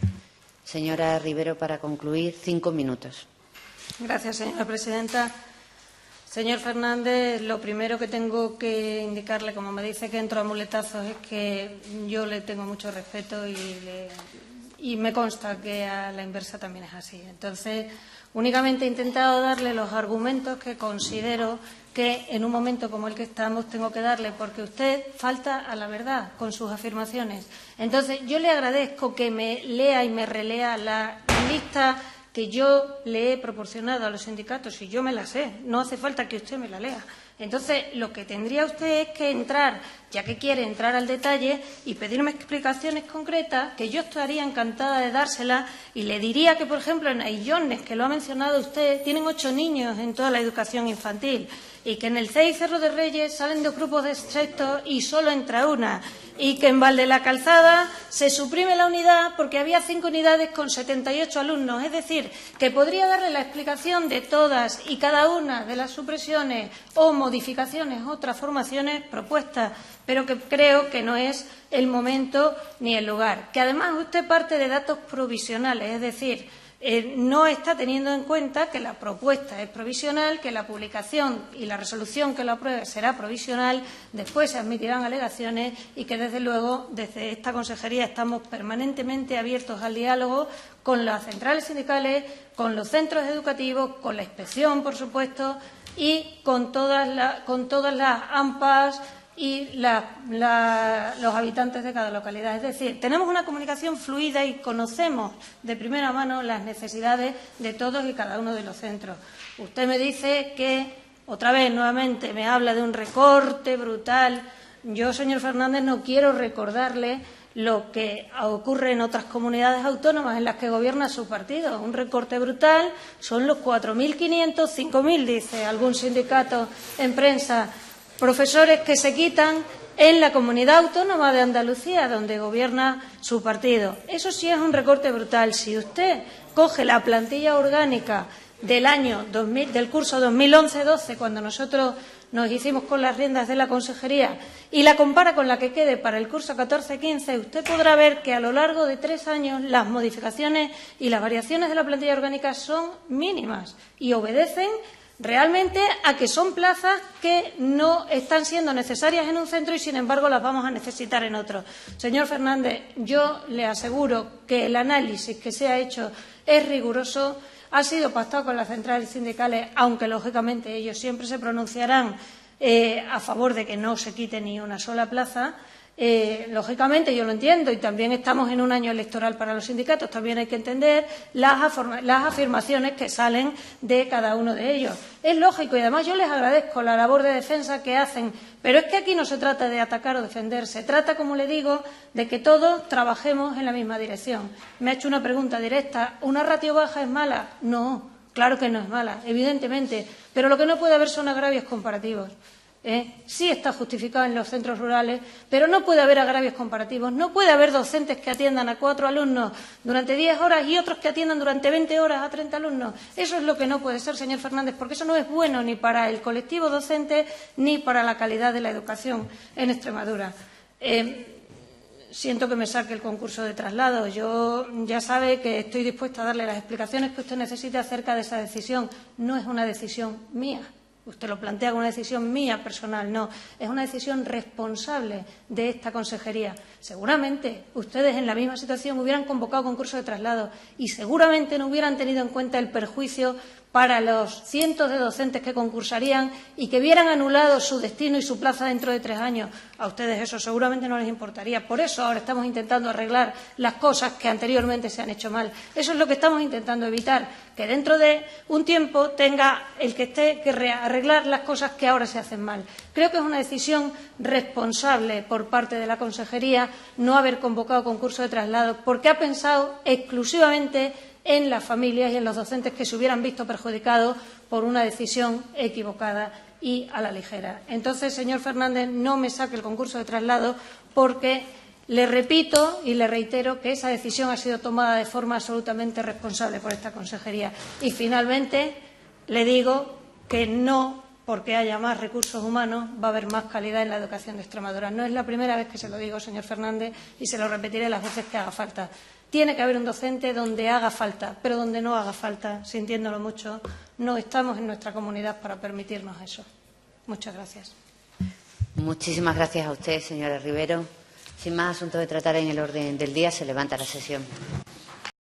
Señora Rivero, para concluir, 5 minutos. Gracias, señora presidenta. Señor Fernández, lo primero que tengo que indicarle, como me dice que entro a muletazos, es que yo le tengo mucho respeto y me consta que a la inversa también es así. Entonces, únicamente he intentado darle los argumentos que considero que en un momento como el que estamos tengo que darle, porque usted falta a la verdad con sus afirmaciones. Entonces, yo le agradezco que me lea y me relea la lista que yo le he proporcionado a los sindicatos, y yo me la sé, no hace falta que usted me la lea. Entonces, lo que tendría usted es que entrar, ya que quiere entrar al detalle, y pedirme explicaciones concretas, que yo estaría encantada de dárselas, y le diría que, por ejemplo, en Aillones, que lo ha mencionado usted, tienen 8 niños en toda la educación infantil, y que en el CEI Cerro de Reyes salen 2 grupos de sexto y solo entra una, y que en Valde la Calzada se suprime la unidad porque había 5 unidades con 78 alumnos. Es decir, que podría darle la explicación de todas y cada una de las supresiones o modificaciones o transformaciones propuestas, pero que creo que no es el momento ni el lugar. Que además usted parte de datos provisionales, es decir, no está teniendo en cuenta que la propuesta es provisional, que la publicación y la resolución que lo apruebe será provisional, después se admitirán alegaciones y que, desde luego, desde esta consejería estamos permanentemente abiertos al diálogo con las centrales sindicales, con los centros educativos, con la inspección, por supuesto, y con todas las AMPAs y los habitantes de cada localidad. Es decir, tenemos una comunicación fluida y conocemos de primera mano las necesidades de todos y cada uno de los centros. Usted me dice que, otra vez, nuevamente, me habla de un recorte brutal. Yo, señor Fernández, no quiero recordarle lo que ocurre en otras comunidades autónomas en las que gobierna su partido. Un recorte brutal son los 4.500, 5.000, dice algún sindicato en prensa, profesores que se quitan en la comunidad autónoma de Andalucía, donde gobierna su partido. Eso sí es un recorte brutal. Si usted coge la plantilla orgánica del curso 2011-12, cuando nosotros nos hicimos con las riendas de la consejería, y la compara con la que quede para el curso 14-15, usted podrá ver que a lo largo de 3 años las modificaciones y las variaciones de la plantilla orgánica son mínimas y obedecen realmente a que son plazas que no están siendo necesarias en un centro y, sin embargo, las vamos a necesitar en otro. Señor Fernández, yo le aseguro que el análisis que se ha hecho es riguroso, ha sido pactado con las centrales sindicales, aunque, lógicamente, ellos siempre se pronunciarán a favor de que no se quite ni una sola plaza. Lógicamente, yo lo entiendo, y también estamos en un año electoral para los sindicatos. También hay que entender las afirmaciones que salen de cada uno de ellos. Es lógico, y además yo les agradezco la labor de defensa que hacen, pero es que aquí no se trata de atacar o defender, se trata, como le digo, de que todos trabajemos en la misma dirección. Me ha hecho una pregunta directa. ¿Una ratio baja es mala? No, claro que no es mala, evidentemente, pero lo que no puede haber son agravios comparativos. Sí está justificado en los centros rurales, pero no puede haber agravios comparativos. No puede haber docentes que atiendan a 4 alumnos durante 10 horas y otros que atiendan durante 20 horas a 30 alumnos. Eso es lo que no puede ser, señor Fernández, porque eso no es bueno ni para el colectivo docente ni para la calidad de la educación en Extremadura. Siento que me saque el concurso de traslado. Yo ya sabe que estoy dispuesta a darle las explicaciones que usted necesite acerca de esa decisión. No es una decisión mía. Usted lo plantea como una decisión mía personal, no. Es una decisión responsable de esta consejería. Seguramente ustedes en la misma situación hubieran convocado concurso de traslado y seguramente no hubieran tenido en cuenta el perjuicio para los cientos de docentes que concursarían y que vieran anulado su destino y su plaza dentro de 3 años. A ustedes eso seguramente no les importaría. Por eso ahora estamos intentando arreglar las cosas que anteriormente se han hecho mal. Eso es lo que estamos intentando evitar, que dentro de un tiempo tenga el que esté que arreglar las cosas que ahora se hacen mal. Creo que es una decisión responsable por parte de la consejería no haber convocado concurso de traslado, porque ha pensado exclusivamente en las familias y en los docentes que se hubieran visto perjudicados por una decisión equivocada y a la ligera. Entonces, señor Fernández, no me saque el concurso de traslado porque le repito y le reitero que esa decisión ha sido tomada de forma absolutamente responsable por esta consejería. Y, finalmente, le digo que no porque haya más recursos humanos va a haber más calidad en la educación de Extremadura. No es la primera vez que se lo digo, señor Fernández, y se lo repetiré las veces que haga falta. Tiene que haber un docente donde haga falta, pero donde no haga falta, sintiéndolo mucho, no estamos en nuestra comunidad para permitirnos eso. Muchas gracias. Muchísimas gracias a usted, señora Rivero. Sin más asuntos de tratar en el orden del día, se levanta la sesión.